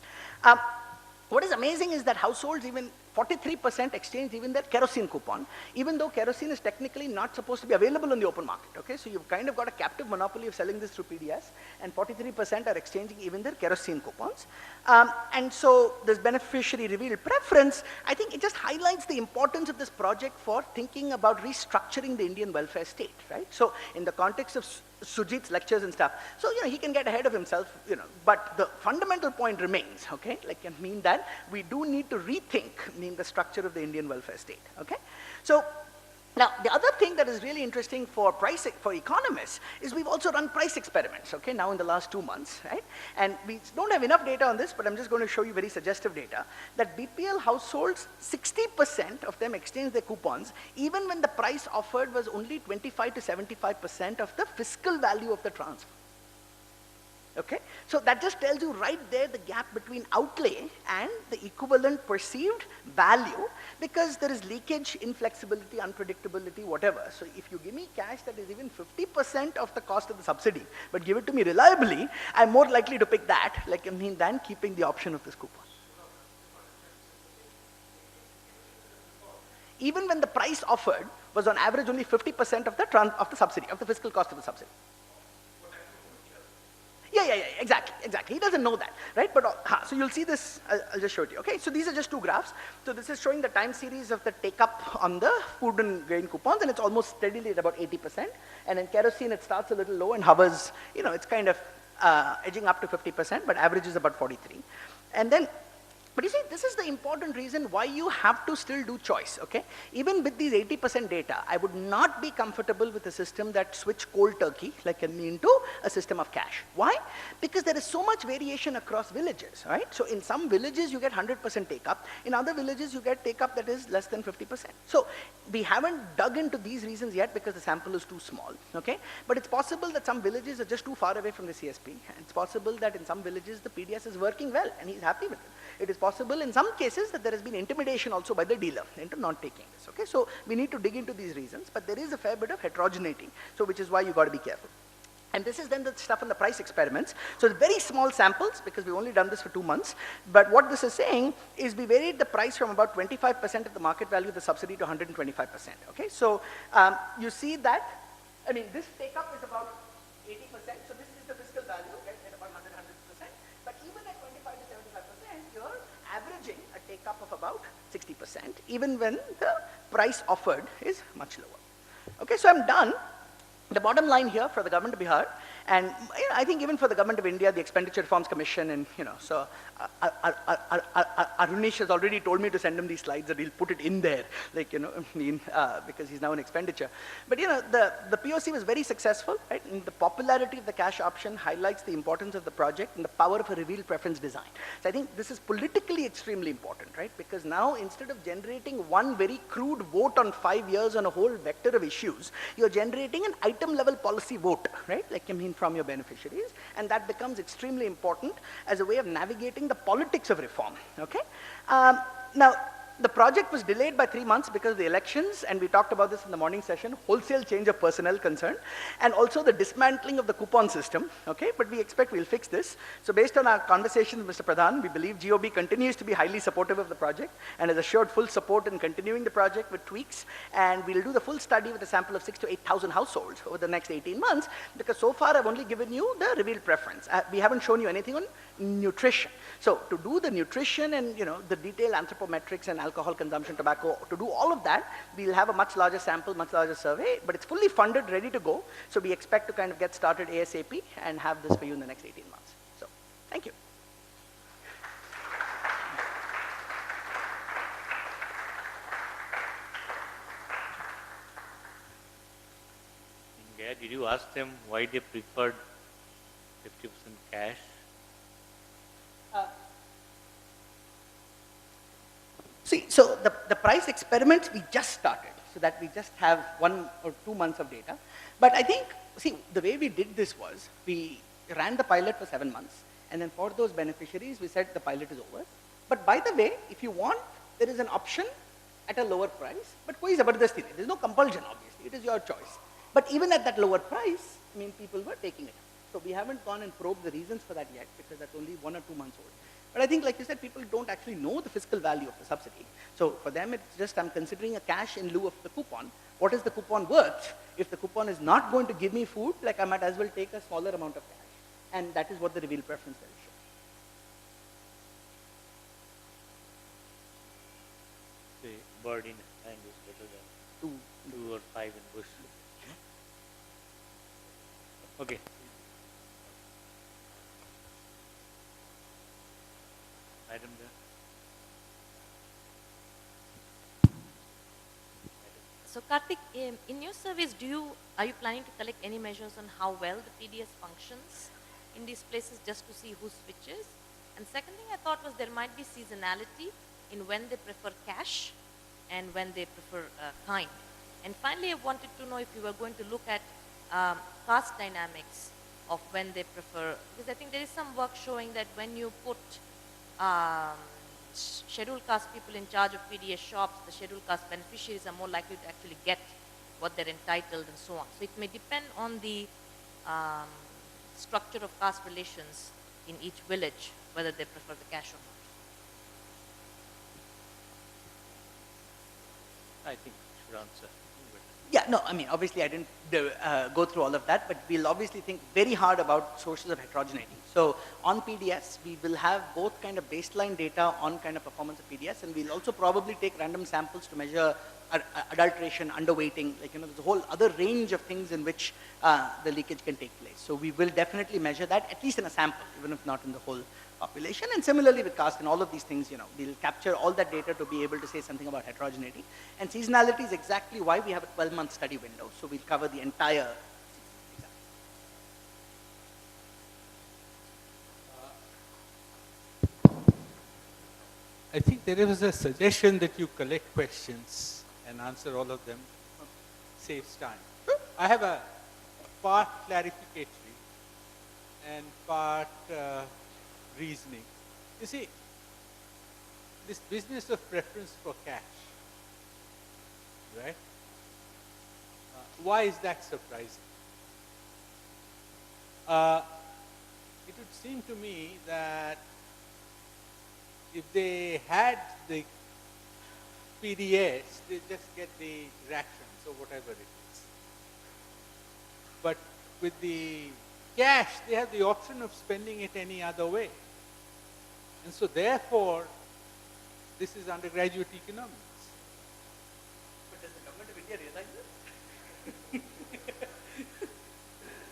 What is amazing is that households even 43% exchanged even their kerosene coupon, even though kerosene is technically not supposed to be available on the open market, okay? So you've kind of got a captive monopoly of selling this through PDS, and 43% are exchanging even their kerosene coupons. And so this beneficiary revealed preference, I think it just highlights the importance of this project for thinking about restructuring the Indian welfare state, right? So in the context of Sujit's lectures and stuff, so he can get ahead of himself, but the fundamental point remains, okay? Like, I mean that we do need to rethink the structure of the Indian welfare state, okay? So now, the other thing that is really interesting for economists is we've also run price experiments, okay, now in the last 2 months, right? And we don't have enough data on this, but I'm just going to show you very suggestive data, that BPL households, 60% of them exchange their coupons, even when the price offered was only 25 to 75% of the fiscal value of the transfer. Okay, so that just tells you right there the gap between outlay and the equivalent perceived value, because there is leakage, inflexibility, unpredictability, whatever. So if you give me cash that is even 50% of the cost of the subsidy, but give it to me reliably, I'm more likely to pick that, than keeping the option of this coupon. Even when the price offered was on average only 50% of the subsidy, of the fiscal cost of the subsidy. Yeah, exactly. He doesn't know that, right? But so you'll see this, I'll just show it to you. Okay, so these are just 2 graphs. So this is showing the time series of the take-up on the food and grain coupons, and it's almost steadily at about 80%. And in kerosene, it starts a little low and hovers, it's kind of edging up to 50%, but average is about 43. And then, but you see, this is the important reason why you have to still do choice, okay? Even with these 80% data, I would not be comfortable with a system that switched cold turkey, into a system of cash. Why? Because there is so much variation across villages, right? So in some villages, you get 100% take-up. In other villages, you get take-up that is less than 50%. So we haven't dug into these reasons yet because the sample is too small, okay? But it's possible that some villages are just too far away from the CSP. And it's possible that in some villages, the PDS is working well and he's happy with it. It is possible in some cases that there has been intimidation also by the dealer into not taking this, okay? So we need to dig into these reasons, but there is a fair bit of heterogeneity, so which is why you got to be careful. And this is then the stuff in the price experiments. So it's very small samples because we've only done this for 2 months. But what this is saying is we varied the price from about 25% of the market value of the subsidy to 125%, okay? So you see that, this take-up is about 80%, so this is the fiscal value, okay, at about 100%. But even at 25 to 75%, you're averaging a take-up of about 60%, even when the price offered is much lower. Okay, so I'm done. The bottom line here for the government of Bihar, and I think even for the government of India, the Expenditure Reforms Commission, and so Arunish has already told me to send him these slides that he'll put it in there, because he's now in expenditure. But the POC was very successful, right? And the popularity of the cash option highlights the importance of the project and the power of a revealed preference design. So I think this is politically extremely important, right? Because now instead of generating one very crude vote on 5 years on a whole vector of issues, you're generating an item level policy vote, right? From your beneficiaries, and that becomes extremely important as a way of navigating the politics of reform, okay? Now, the project was delayed by 3 months because of the elections, and we talked about this in the morning session, wholesale change of personnel concern, and also the dismantling of the coupon system, okay? But we expect we'll fix this. So based on our conversations with Mr. Pradhan, we believe GOB continues to be highly supportive of the project and has assured full support in continuing the project with tweaks, and we'll do the full study with a sample of 6,000 to 8,000 households over the next 18 months, because so far I've only given you the revealed preference. We haven't shown you anything on nutrition. So to do the nutrition and the detailed anthropometrics and alcohol consumption, tobacco, to do all of that, we'll have a much larger sample, much larger survey, but it's fully funded, ready to go. So we expect to kind of get started ASAP and have this for you in the next 18 months. So, thank you. Yeah, did you ask them why they preferred 50% cash? See, so the price experiments we just started, so that we just have 1 or 2 months of data. But I think, see, the way we did this was, we ran the pilot for 7 months, and then for those beneficiaries, we said the pilot is over. But by the way, if you want, there is an option at a lower price, but koi zabardasti nahi. There's no compulsion, obviously, it is your choice. But even at that lower price, people were taking it. So we haven't gone and probed the reasons for that yet, because that's only 1 or 2 months old. But I think, like you said, people don't actually know the fiscal value of the subsidy. So for them, it's just, I'm considering a cash in lieu of the coupon. What is the coupon worth? If the coupon is not going to give me food, like I might as well take a smaller amount of cash. And that is what the reveal preference will show. The bird in hand is better than two or five in bush. Okay. Item there. So Karthik, in your service, are you planning to collect any measures on how well the PDS functions in these places just to see who switches? And second thing I thought was there might be seasonality in when they prefer cash and when they prefer kind. And finally, I wanted to know if you were going to look at caste dynamics of when they prefer, because I think there is some work showing that when you put scheduled caste people in charge of PDS shops, the scheduled caste beneficiaries are more likely to actually get what they're entitled and so on. So it may depend on the structure of caste relations in each village, whether they prefer the cash or not. I think you should answer. Yeah, no, I mean, obviously I didn't go through all of that, but we'll obviously think very hard about sources of heterogeneity. So on PDS, we will have both kind of baseline data on kind of performance of PDS, and we'll also probably take random samples to measure adulteration, underweighting, like, you know, there's a whole other range of things in which the leakage can take place. So we will definitely measure that, at least in a sample, even if not in the whole population. And similarly with caste and all of these things, you know, we'll capture all that data to be able to say something about heterogeneity. And seasonality is exactly why we have a 12-month study window. So we'll cover the entire I think there was a suggestion that you collect questions and answer all of them. Saves time. I have a part clarificatory and part reasoning. You see, this business of preference for cash, right? Why is that surprising? It would seem to me that if they had the PDS, they just get the rations or whatever it is. But with the cash, they have the option of spending it any other way. And so therefore, this is undergraduate economics. But does the government of India realize this?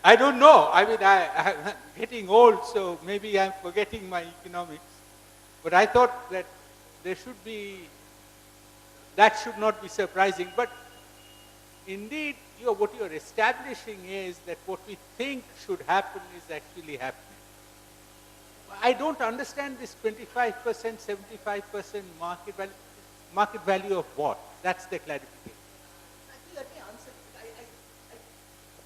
I don't know. I mean, I'm getting old, so maybe I'm forgetting my economics. But I thought that there should be, that should not be surprising. But indeed, what you're establishing is that what we think should happen is actually happening. I don't understand this 25%, 75% market value of what? That's the clarification. Actually, let me answer.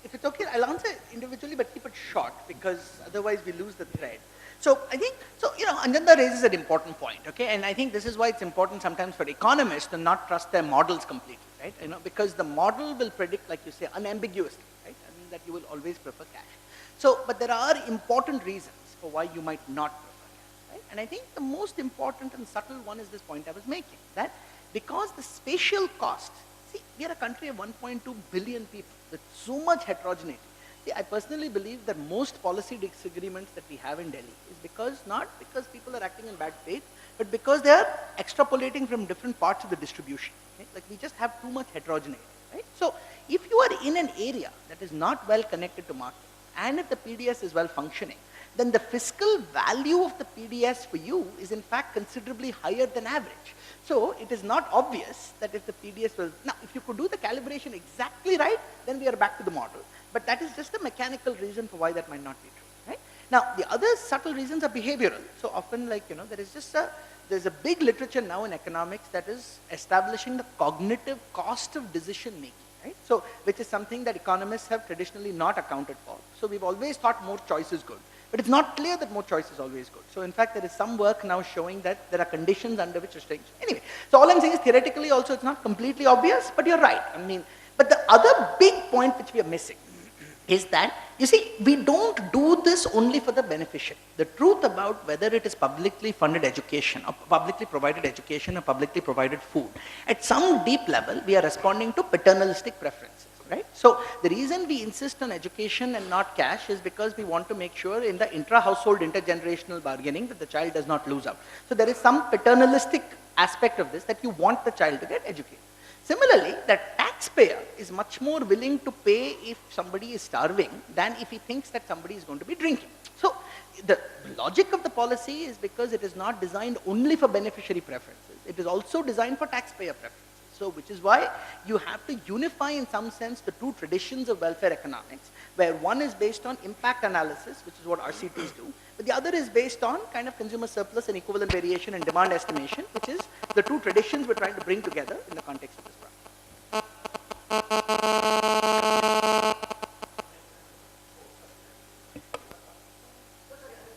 If it's okay, I'll answer individually, but keep it short, because otherwise we lose the thread. So I think, you know, Anjanda raises an important point, okay? And I think this is why it's important sometimes for economists to not trust their models completely, right? You know, because the model will predict, like you say, unambiguously, right? I mean, that you will always prefer cash. So, but there are important reasons for why you might not prefer cash, right? And I think the most important and subtle one is this point I was making, that because the spatial cost, see, we are a country of 1.2 billion people with so much heterogeneity. See, I personally believe that most policy disagreements that we have in Delhi is not because people are acting in bad faith, but because they are extrapolating from different parts of the distribution. Okay? Like we just have too much heterogeneity, right? So if you are in an area that is not well connected to market, and if the PDS is well functioning, then the fiscal value of the PDS for you is in fact considerably higher than average. So it is not obvious that if the PDS will, now if you could do the calibration exactly right, then we are back to the model. But that is just a mechanical reason for why that might not be true, right? Now, the other subtle reasons are behavioral. So often, like, you know, there's a big literature now in economics that is establishing the cognitive cost of decision making, right? So, which is something that economists have traditionally not accounted for. So we've always thought more choice is good. But it's not clear that more choice is always good. So in fact, there is some work now showing that there are conditions under which restraints. Anyway, so all I'm saying is theoretically also it's not completely obvious, but you're right. I mean, but the other big point which we are missing is that, you see, we don't do this only for the beneficiary. The truth about whether it is publicly funded education or publicly provided education or publicly provided food, at some deep level, we are responding to paternalistic preferences, right? So the reason we insist on education and not cash is because we want to make sure in the intra-household intergenerational bargaining that the child does not lose out. So there is some paternalistic aspect of this, that you want the child to get educated. Similarly, the taxpayer is much more willing to pay if somebody is starving than if he thinks that somebody is going to be drinking. So the logic of the policy is because it is not designed only for beneficiary preferences, it is also designed for taxpayer preferences. So which is why you have to unify in some sense the two traditions of welfare economics, where one is based on impact analysis, which is what RCTs do, but the other is based on kind of consumer surplus and equivalent variation and demand estimation, which is the two traditions we're trying to bring together in the context of this problem.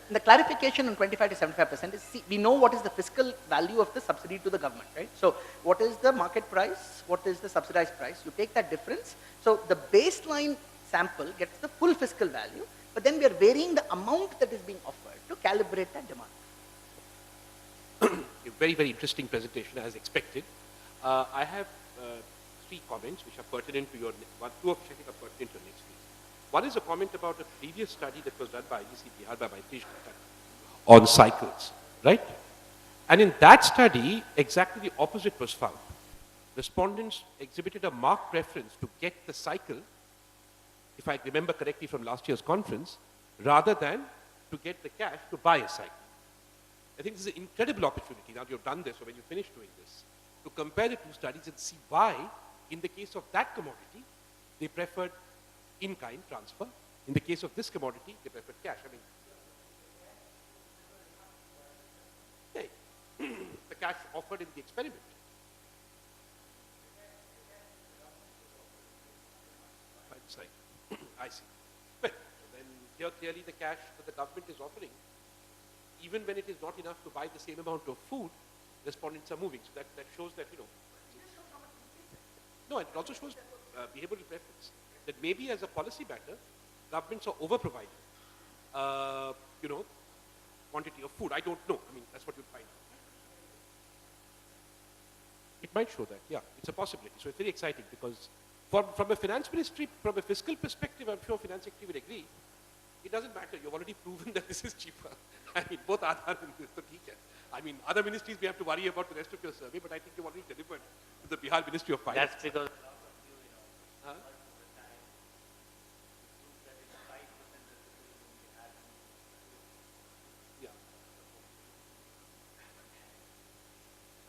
The clarification on 25 to 75% is, see, we know what is the fiscal value of the subsidy to the government, right? So what is the market price, what is the subsidized price? You take that difference. So the baseline sample gets the full fiscal value, but then we are varying the amount that is being offered to calibrate that demand. A very, very interesting presentation as expected. I have three comments which are pertinent to your, two of which I think are pertinent to your next piece. One is a comment about a previous study that was done by IGC Bihar by Maitresh Gupta on cycles, right? And in that study, exactly the opposite was found. Respondents exhibited a marked preference to get the cycle, if I remember correctly from last year's conference, rather than to get the cash to buy a cycle. I think this is an incredible opportunity, now you've done this or when you finish doing this, to compare the two studies and see why, in the case of that commodity, they preferred in-kind transfer. In the case of this commodity, they preferred cash. I mean, the cash offered in the experiment. I see. Well, so then here clearly the cash that the government is offering, even when it is not enough to buy the same amount of food, respondents are moving. So that shows that, you know. No, and it also shows behavioral preference. That maybe as a policy matter, governments are over-providing, you know, quantity of food. I don't know. I mean, that's what you'll find out. It might show that, yeah. It's a possibility. So it's very exciting because from a finance ministry, from a fiscal perspective, I'm sure finance secretary will agree, it doesn't matter. You've already proven that this is cheaper. I mean, both Aadhaar and this, I mean, other ministries we have to worry about the rest of your survey, but I think you've already delivered to the Bihar Ministry of Finance. That's because Huh? Yeah.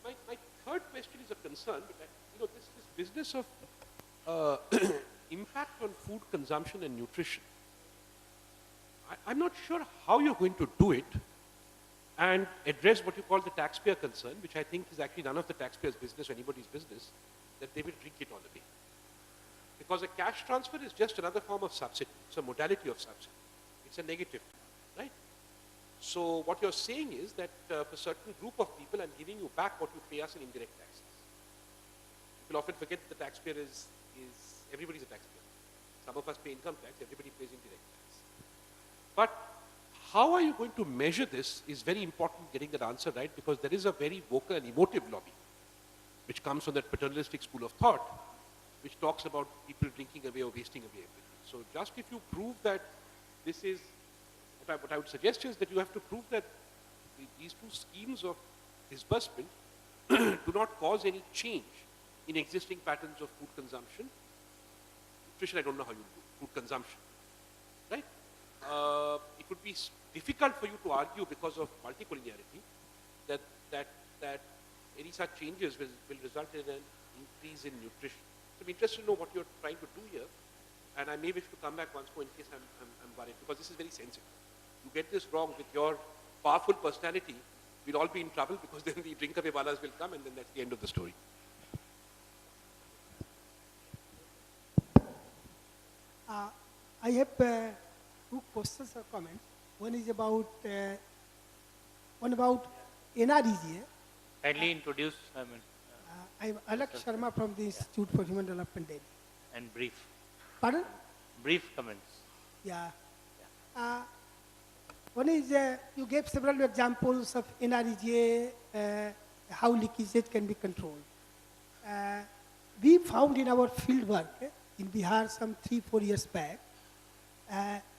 My third question is a concern, but you know, this business of impact on food consumption and nutrition. I'm not sure how you're going to do it and address what you call the taxpayer concern, which I think is actually none of the taxpayers' business or anybody's business, that they will drink it all the way. Because a cash transfer is just another form of subsidy. It's a modality of subsidy. It's a negative, right? So what you're saying is that for a certain group of people, I'm giving you back what you pay us in indirect taxes. People often forget that the taxpayer is everybody's a taxpayer. Some of us pay income tax, everybody pays indirect tax. But how are you going to measure this is very important, getting that answer right, because there is a very vocal and emotive lobby, which comes from that paternalistic school of thought, which talks about people drinking away or wasting away everything. So just if you prove that this is, what I would suggest is that you have to prove that these two schemes of disbursement do not cause any change in existing patterns of food consumption. Nutrition, I don't know how you do, food consumption, right? It would be difficult for you to argue because of multicollinearity that any such changes will result in an increase in nutrition. So I'm interested to know what you're trying to do here, and I may wish to come back once more in case I'm worried, because this is very sensitive. You get this wrong with your powerful personality, we'll all be in trouble, because then the drink away walas will come, and then that's the end of the story. I have two questions or comments. One is about NREGA. kindly introduce, I'm Alak Sharma from the Institute for Human Development, Delhi. and brief. Pardon? brief comments. Yeah. One is you gave several examples of NREGA, how leakage can be controlled. We found in our field work in Bihar some 3-4 years back,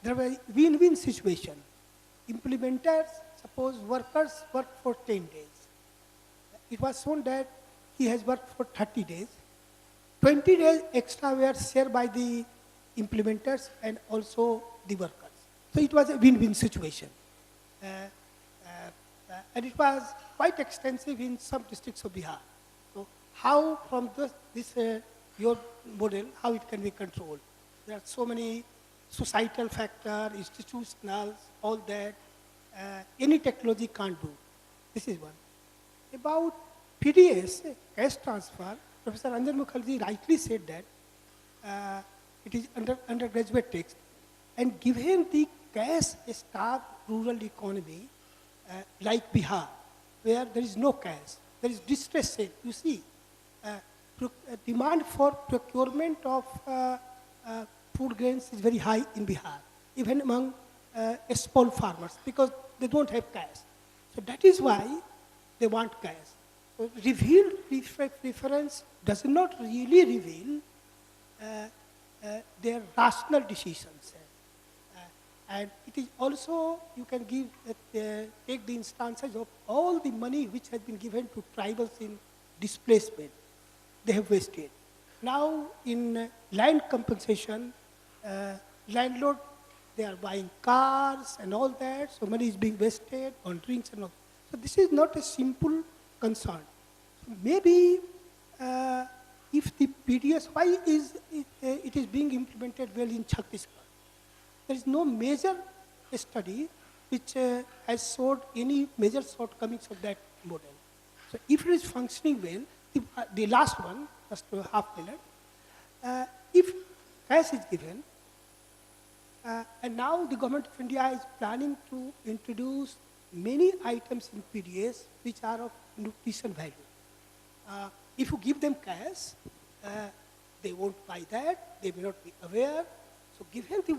there was a win-win situation. Implementers, suppose workers work for 10 days. It was shown that he has worked for 30 days. 20 days extra were shared by the implementers and also the workers. So it was a win-win situation. And it was quite extensive in some districts of Bihar. So how from your model, how it can be controlled? There are so many societal factors, institutional, all that. Any technology can't do. This is one. About PDS, cash transfer, Professor Anjan Mukherjee rightly said that it is undergraduate text. And given the cash-starved rural economy like Bihar, where there is no cash, there is distress sale. You see, demand for procurement of food grains is very high in Bihar, even among small farmers, because they don't have cash. So that is why they want cash. So revealed preference does not really reveal their rational decisions. And it is also, you can give, take the instances of all the money which has been given to tribals in displacement. They have wasted. Now in land compensation, landlord, they are buying cars and all that, so money is being wasted on drinks and all. So this is not a simple concern. So maybe if the PDS, why is it is being implemented well in Chhattisgarh? There is no major study which has showed any major shortcomings of that model. So if it is functioning well, the last one, just a half minute, if cash is given, and now the government of India is planning to introduce many items in PDS which are of nutrition value. If you give them cash, they won't buy that, they may not be aware. So given the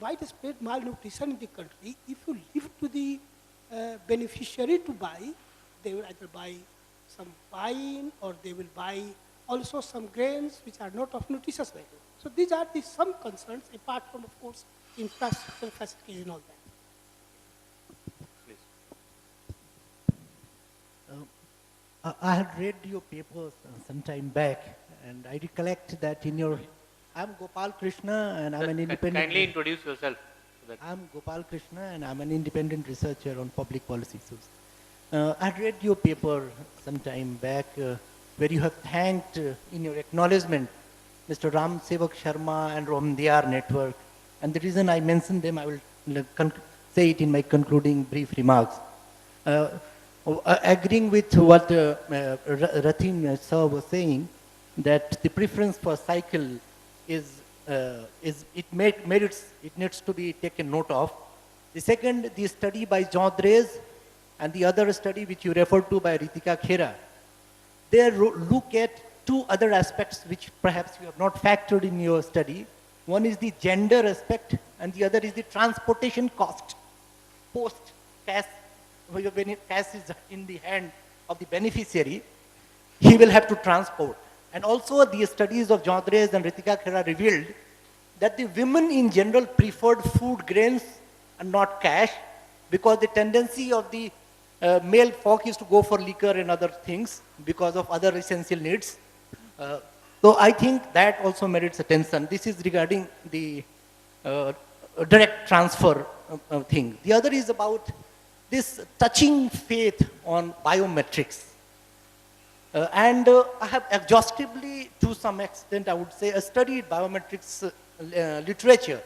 widespread malnutrition in the country, if you leave to the beneficiary to buy, they will either buy some wine or they will buy also some grains which are not of nutritious value. So these are some concerns apart from, of course, infrastructure facilities and all that. Please. I had read your papers some time back, and I recollect that in your... I'm Gopal Krishna, and I'm an independent... Kindly introduce yourself. I'm Gopal Krishna, and I'm an independent researcher on public policy issues. I had read your paper some time back, where you have thanked, in your acknowledgement, Mr. Ram Sevak Sharma and Romdiar Network. And the reason I mention them, I will say it in my concluding brief remarks. Agreeing with what Ratin sir was saying, that the preference for cycle it needs to be taken note of. The second, the study by Jodres and the other study which you referred to by Ritika Khera, they look at two other aspects which perhaps you have not factored in your study. One is the gender aspect and the other is the transportation cost. Post-cash, when cash is in the hand of the beneficiary, he will have to transport. And also the studies of Jodres and Ritika Khera revealed that the women in general preferred food grains and not cash, because the tendency of the male folk is to go for liquor and other things because of other essential needs. So I think that also merits attention. This is regarding the direct transfer thing. The other is about this touching faith on biometrics. I have exhaustively, to some extent, I would say, studied biometrics literature.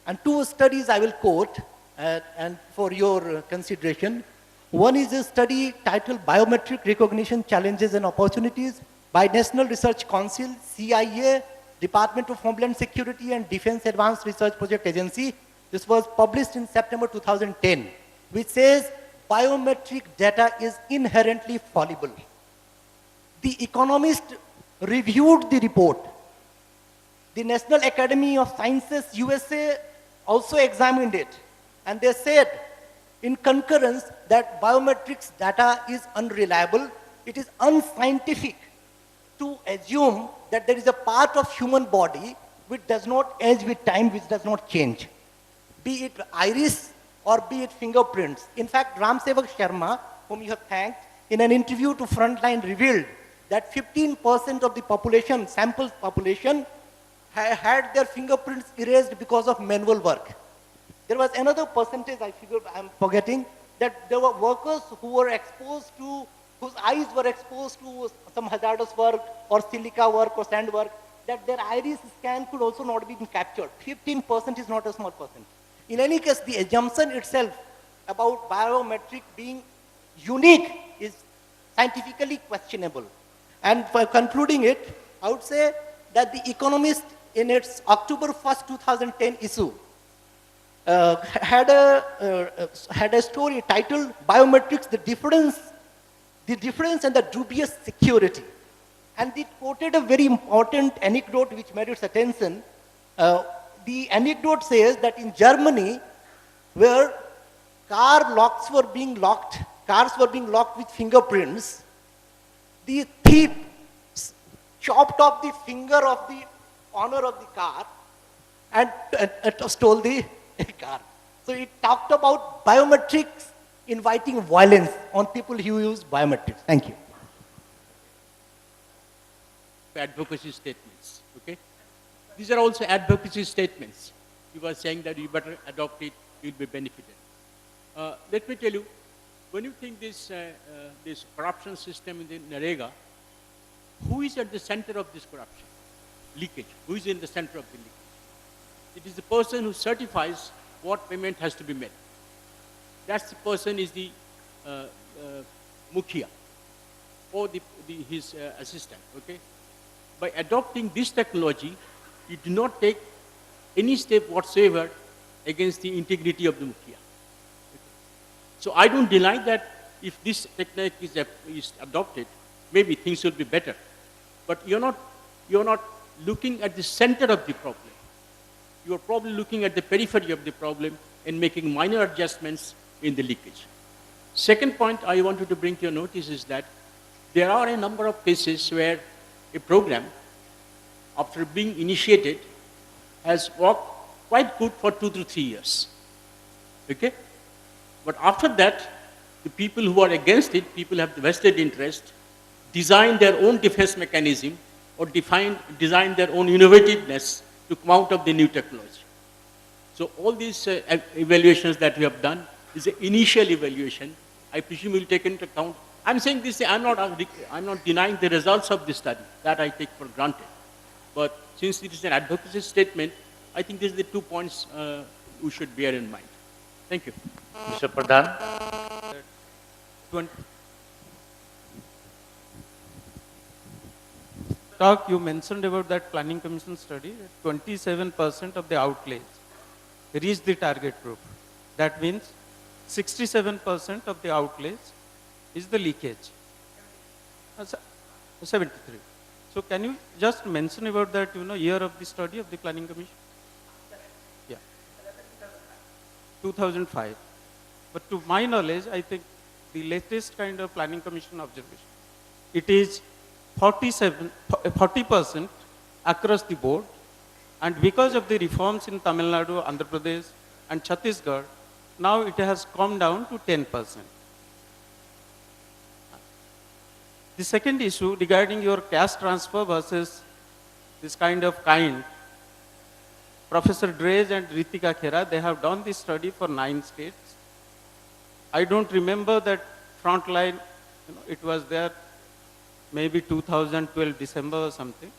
And two studies I will quote, and for your consideration. One is a study titled Biometric Recognition Challenges and Opportunities by National Research Council, CIA, Department of Homeland Security and Defense Advanced Research Project Agency. This was published in September 2010, which says biometric data is inherently fallible. The Economist reviewed the report. The National Academy of Sciences, USA, also examined it. And they said, in concurrence, that biometrics data is unreliable. It is unscientific to assume that there is a part of human body which does not age with time, which does not change, be it iris or be it fingerprints. In fact, Ram Sevak Sharma, whom you have thanked, in an interview to Frontline revealed that 15% of the population, sample population, had their fingerprints erased because of manual work. There was another percentage, I'm forgetting, that there were workers who were exposed to, whose eyes were exposed to some hazardous work or silica work or sand work, that their iris scan could also not be captured. 15% is not a small percent. In any case, the assumption itself about biometric being unique is scientifically questionable. And for concluding it, I would say that The Economist, in its October 1st, 2010 issue, had a story titled "Biometrics: The Difference and the Dubious Security." And it quoted a very important anecdote which merits attention. The anecdote says that in Germany, where cars were being locked with fingerprints, the thief chopped off the finger of the owner of the car and stole the car. So it talked about biometrics inviting violence on people who use biometrics. Thank you. Advocacy statements, okay? These are also advocacy statements. You were saying that you better adopt it, you'll be benefited. Let me tell you, when you think this corruption system in the NREGA, who is at the center of this corruption? Leakage. Who is in the center of the leakage? It is the person who certifies what payment has to be made. That's the person is the Mukhia or his assistant, okay? By adopting this technology, you do not take any step whatsoever against the integrity of the Mukhia. Okay. So I don't deny that if this technique is adopted, maybe things will be better. But you're not looking at the center of the problem. You're probably looking at the periphery of the problem and making minor adjustments in the leakage. Second point I wanted to bring to your notice is that there are a number of cases where a program, after being initiated, has worked quite good for 2 to 3 years. Okay? But after that, the people who are against it, people have the vested interest, design their own defense mechanism or design their own innovativeness to come out of the new technology. So all these evaluations that we have done is an initial evaluation. I presume you'll take into account. I'm saying this, I'm not denying the results of this study. That I take for granted. But since it is an advocacy statement, I think these are the 2 points we should bear in mind. Thank you. Mr. Pradhan. Talk you mentioned about that planning commission study, 27% of the outlays reach the target group. That means 67% of the outlays is the leakage. 73. So can you just mention about that, year of the study of the planning commission? Yeah. 2005. But to my knowledge, I think the latest kind of planning commission observation, it is 40% across the board, and because of the reforms in Tamil Nadu, Andhra Pradesh and Chhattisgarh, now it has come down to 10%. The second issue regarding your cash transfer versus this kind, Professor Drage and Ritika Khera, they have done this study for 9 states. I don't remember that Frontline, it was there maybe 2012 December or something.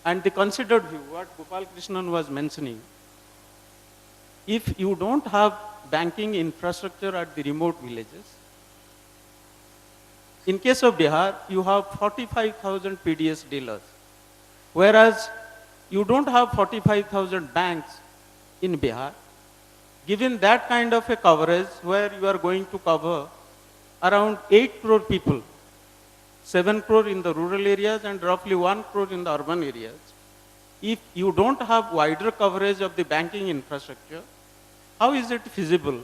And the considered view, what Gopal Krishnan was mentioning, if you don't have banking infrastructure at the remote villages, in case of Bihar, you have 45,000 PDS dealers, whereas you don't have 45,000 banks in Bihar. Given that kind of a coverage where you are going to cover around 8 crore people, 7 crore in the rural areas and roughly 1 crore in the urban areas, if you don't have wider coverage of the banking infrastructure, how is it feasible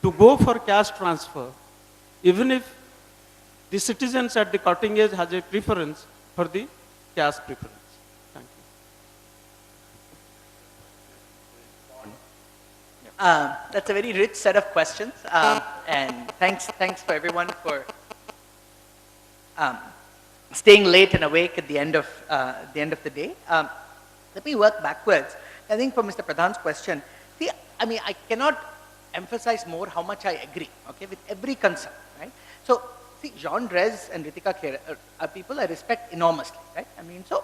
to go for cash transfer, even if the citizens at the cutting edge has a preference for the cash preference? Thank you. That's a very rich set of questions, and thanks for everyone for staying late and awake at the end of the day. Let me work backwards. I think for Mr. Pradhan's question, see, I mean, I cannot emphasize more how much I agree, okay, with every concern, right? So, see, Jean Drèze and Ritika Khera are people I respect enormously, right? I mean, so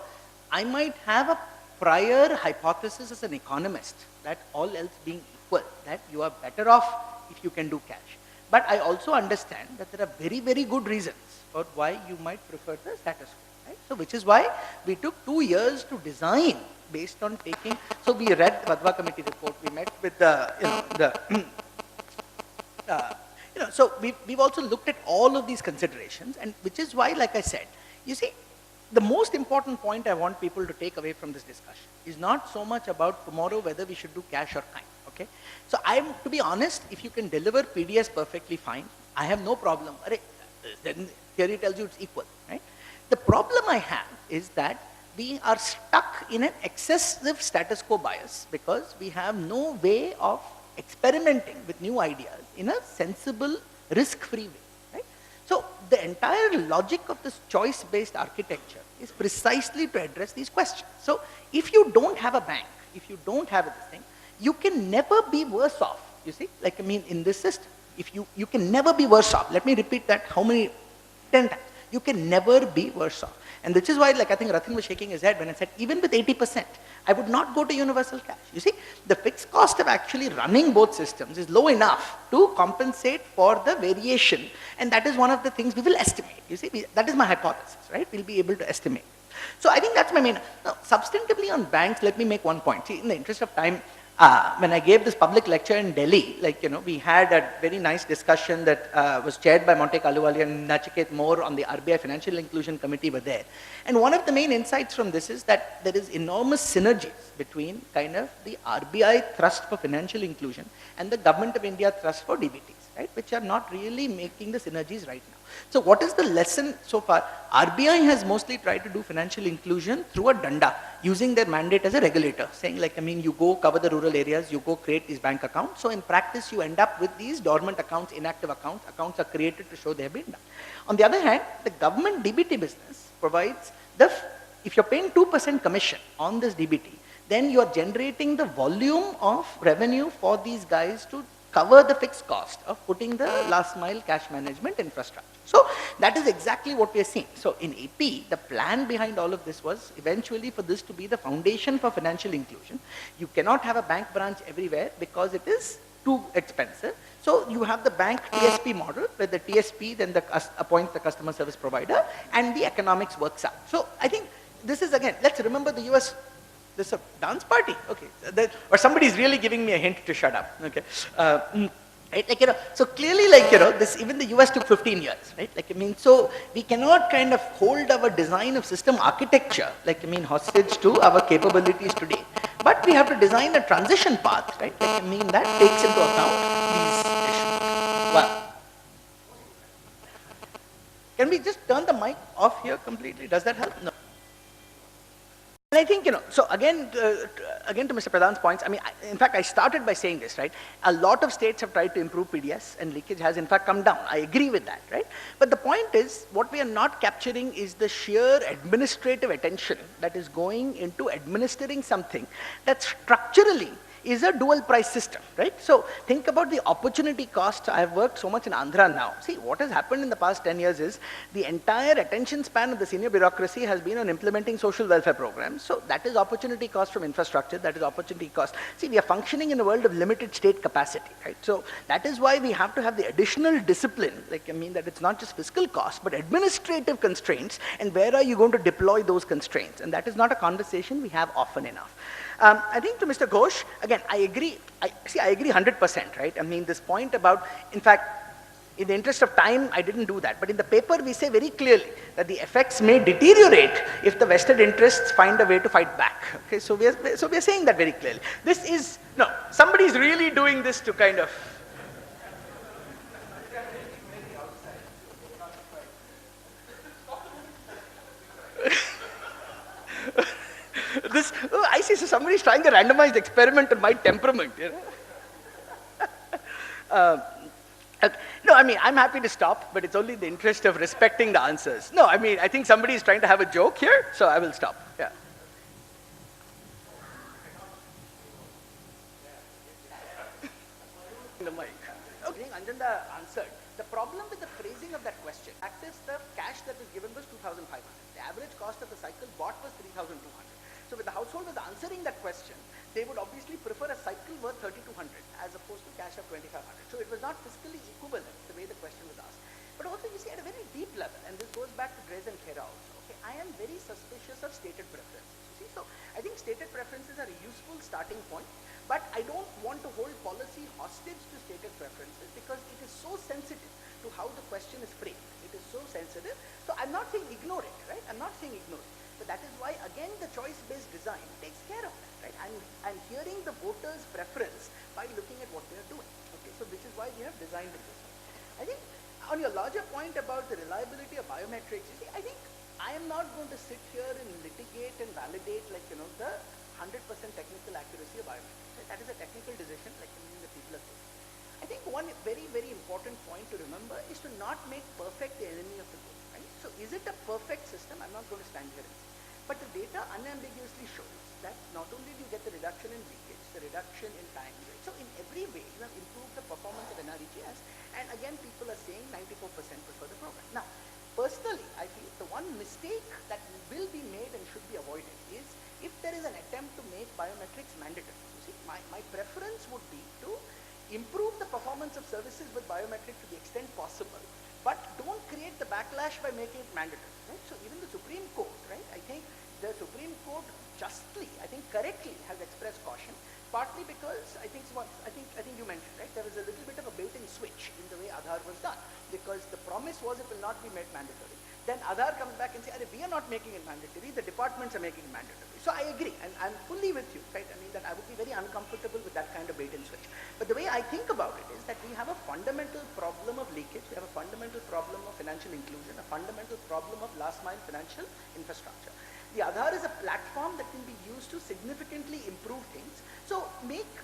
I might have a prior hypothesis as an economist that all else being equal, that you are better off if you can do cash. But I also understand that there are very, very good reasons for why you might prefer the status quo, right? So, which is why we took 2 years to design based on taking, so we read the Wadhwa committee report, we met with so we've also looked at all of these considerations, and which is why, like I said, you see, the most important point I want people to take away from this discussion is not so much about tomorrow whether we should do cash or kind, okay? So to be honest, if you can deliver PDS perfectly fine, I have no problem. Then theory tells you it's equal, right? The problem I have is that we are stuck in an excessive status quo bias because we have no way of experimenting with new ideas in a sensible, risk-free way, right? So the entire logic of this choice-based architecture is precisely to address these questions. So if you don't have a bank, if you don't have this thing, you can never be worse off, you see? Like, I mean, in this system, if you can never be worse off. Let me repeat that how many? 10 times. You can never be worse off. And which is why, like, I think Rathin was shaking his head when I said, even with 80%, I would not go to universal cash. You see, the fixed cost of actually running both systems is low enough to compensate for the variation. And that is one of the things we will estimate. You see, that is my hypothesis, right? We'll be able to estimate. So I think that's my main. Now, substantively on banks, let me make one point. See, in the interest of time, when I gave this public lecture in Delhi, like, you know, we had a very nice discussion that was chaired by Montek Ahluwalia and Nachiket Moore on the RBI Financial Inclusion Committee were there. And one of the main insights from this is that there is enormous synergies between kind of the RBI thrust for financial inclusion and the Government of India thrust for DBTs, right, which are not really making the synergies right now. So what is the lesson so far? RBI has mostly tried to do financial inclusion through a danda, using their mandate as a regulator, saying like, I mean, you go cover the rural areas, you go create these bank accounts. So in practice, you end up with these dormant accounts, inactive accounts. Accounts are created to show they have been done. On the other hand, the government DBT business provides if you're paying 2% commission on this DBT, then you're generating the volume of revenue for these guys to cover the fixed cost of putting the last mile cash management infrastructure. So that is exactly what we are seeing. So in AP, the plan behind all of this was eventually for this to be the foundation for financial inclusion. You cannot have a bank branch everywhere because it is too expensive. So you have the bank TSP model where the TSP then appoints the customer service provider and the economics works out. So I think this is, again, let's remember the US. This is a dance party, okay, or somebody's really giving me a hint to shut up, okay. Right, like, you know, so clearly, like, you know, this, even the US took 15 years, right, like, I mean, so we cannot kind of hold our design of system architecture, like, I mean, hostage to our capabilities today, but we have to design a transition path, right, like, I mean, that takes into account these issues. Well, can we just turn the mic off here completely? Does that help? No. And I think, you know, so again to Mr. Pradhan's points, I mean, in fact, I started by saying this, right? A lot of states have tried to improve PDS and leakage has in fact come down. I agree with that, right? But the point is, what we are not capturing is the sheer administrative attention that is going into administering something that structurally is a dual price system, right? So think about the opportunity cost. I've worked so much in Andhra now. See, what has happened in the past 10 years is the entire attention span of the senior bureaucracy has been on implementing social welfare programs. So that is opportunity cost from infrastructure, that is opportunity cost. See, we are functioning in a world of limited state capacity, right? So that is why we have to have the additional discipline, like, I mean, that it's not just fiscal cost, but administrative constraints, and where are you going to deploy those constraints? And that is not a conversation we have often enough. I think to Mr. Ghosh, again, I agree 100%, right? I mean, this point about, in fact, In the interest of time, I didn't do that. But in the paper, we say very clearly that the effects may deteriorate if the vested interests find a way to fight back. Okay, so we are saying that very clearly. This is, no, somebody is really doing this to kind of, this, oh, I see, so somebody's trying a randomized experiment on my temperament. You know? No, I mean, I'm happy to stop, but it's only in the interest of respecting the answers. No, I mean, I think somebody is trying to have a joke here, so I will stop. Yeah. The mic. Okay, Anjanda answered. The problem with the phrasing of that question, practice the cash that was given was 2,500. The average cost of the cycle bought was 3,200. So when the household was answering that question, they would obviously prefer a cycle worth 3,200 as opposed to cash of 2,500. So it was not fiscally equivalent the way the question was asked. But also you see at a very deep level, and this goes back to Dress and Khera also, okay, I am very suspicious of stated preferences. You see, so I think stated preferences are a useful starting point, but I don't want to hold policy hostage to stated preferences because it is so sensitive to how the question is framed. It is so sensitive. So I'm not saying ignore it, right? I'm not saying ignore it. But that is why, again, the choice-based design takes care of that, right? I'm hearing the voters' preference by looking at what they are doing. Okay, so which is why we have designed it this way. I think on your larger point about the reliability of biometrics, you see, I think I am not going to sit here and litigate and validate, like, you know, the 100% technical accuracy of biometrics. Right? That is a technical decision, like the people are doing. I think one very, very important point to remember is to not make perfect the enemy of the good. Right? So is it a perfect system? I'm not going to stand here and say. But the data unambiguously shows that not only do you get the reduction in leakage, the reduction in time, right? So in every way, you have improved the performance of NREGS, and again, people are saying 94% prefer the program. Now, personally, I feel the one mistake that will be made and should be avoided is if there is an attempt to make biometrics mandatory. You see, my preference would be to improve the performance of services with biometrics to the extent possible, but don't create the backlash by making it mandatory. Right? So even the Supreme Court, right? I think the Supreme Court justly, I think correctly, has expressed caution, partly because I think you mentioned, right? There was a little bit of a bait and switch in the way Aadhaar was done, because the promise was it will not be made mandatory. Then Aadhaar comes back and says, we are not making it mandatory, the departments are making it mandatory. So I agree, and I'm fully with you, right? I mean, that I would be very uncomfortable with that kind of bait and switch. But the way I think about it is that we have a fundamental problem of leakage, we have a fundamental problem of financial inclusion, a fundamental problem of last mile financial infrastructure. The Aadhaar is a platform that can be used to significantly improve things. So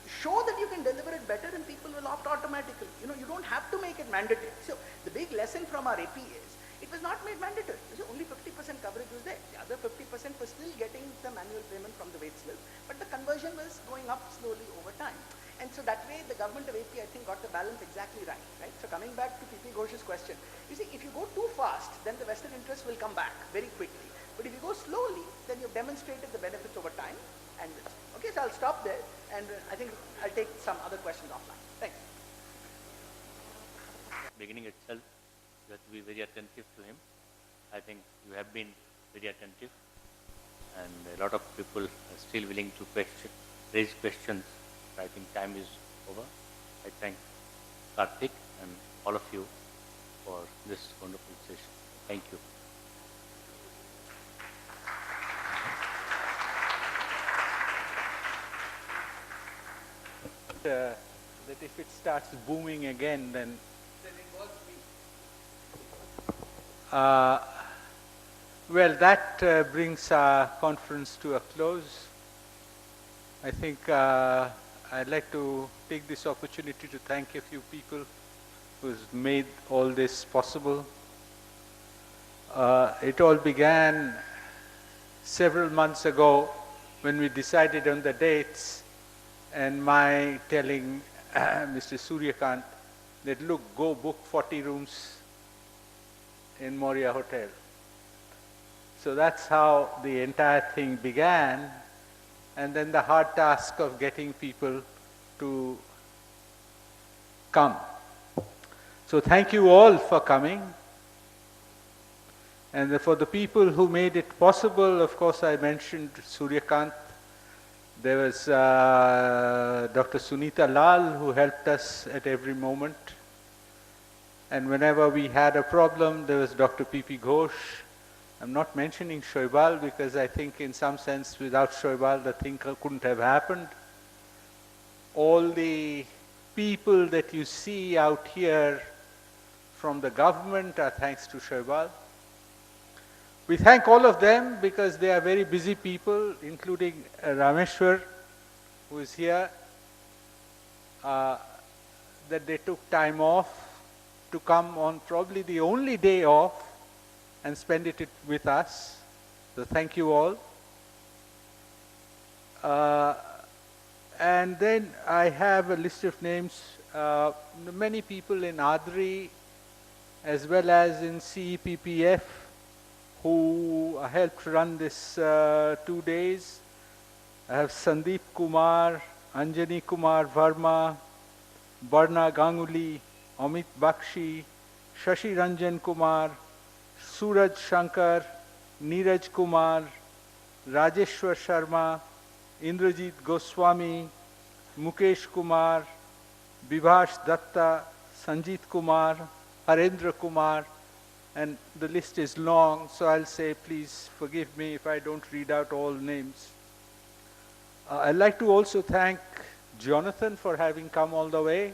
show that you can deliver it better and people will opt automatically. You know, you don't have to make it mandatory. So the big lesson from our AP is, it was not made mandatory. So only 50% coverage was there. The other 50% was still getting the manual payment from the wage slip, but the conversion was going up slowly over time. And so that way, the government of AP, I think, got the balance exactly right, right? So coming back to P.P. Ghosh's question, you see, if you go too fast, then the vested interest will come back very quickly. But if you go slowly, then you've demonstrated the benefits over time. And okay, so I'll stop there, and I think I'll take some other questions offline. Thanks. Beginning itself, you have to be very attentive to him. I think you have been very attentive, and a lot of people are still willing to raise questions. I think time is over. I thank Karthik and all of you for this wonderful session. Thank you. That if it starts booming again, then it was me. Well, that brings our conference to a close. I think I'd like to take this opportunity to thank a few people who's made all this possible. It all began several months ago when we decided on the dates, and my telling Mr. Suryakant that, look, go book 40 rooms in Moria Hotel. So that's how the entire thing began, and then the hard task of getting people to come. So thank you all for coming. And for the people who made it possible, of course, I mentioned Suryakant. There was Dr. Sunita Lal, who helped us at every moment. And whenever we had a problem, there was Dr. P.P. Ghosh. I'm not mentioning Shoibal because I think in some sense without Shoibal the thing couldn't have happened. All the people that you see out here from the government are thanks to Shoibal. We thank all of them because they are very busy people, including Rameshwar, who is here, that they took time off to come on probably the only day off and spend it with us. So thank you all. And then I have a list of names. Many people in ADRI as well as in CEPPF who helped run this 2 days. I have Sandeep Kumar, Anjani Kumar Verma, Barna Ganguly, Amit Bakshi, Shashi Ranjan Kumar, Suraj Shankar, Neeraj Kumar, Rajeshwar Sharma, Indrajit Goswami, Mukesh Kumar, Vibhash Datta, Sanjit Kumar, Harendra Kumar, and the list is long, so I'll say please forgive me if I don't read out all names. I'd like to also thank Jonathan for having come all the way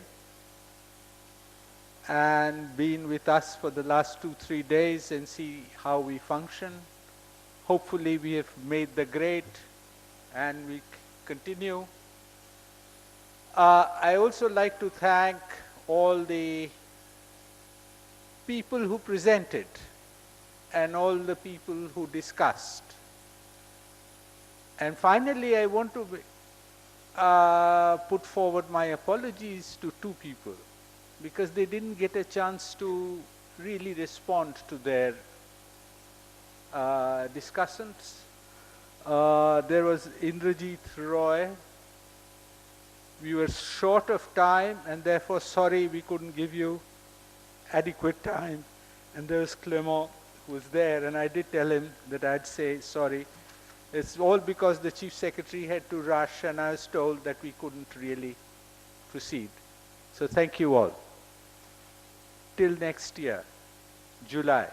and been with us for the last 2-3 days and see how we function. Hopefully we have made the grade and we continue. I also like to thank all the people who presented and all the people who discussed. And finally, I want to put forward my apologies to 2 people because they didn't get a chance to really respond to their discussants. There was Indrajit Roy. We were short of time and therefore sorry we couldn't give you adequate time. And there was Clement who was there, and I did tell him that I'd say sorry. It's all because the Chief Secretary had to rush and I was told that we couldn't really proceed. So thank you all. Till next year, July.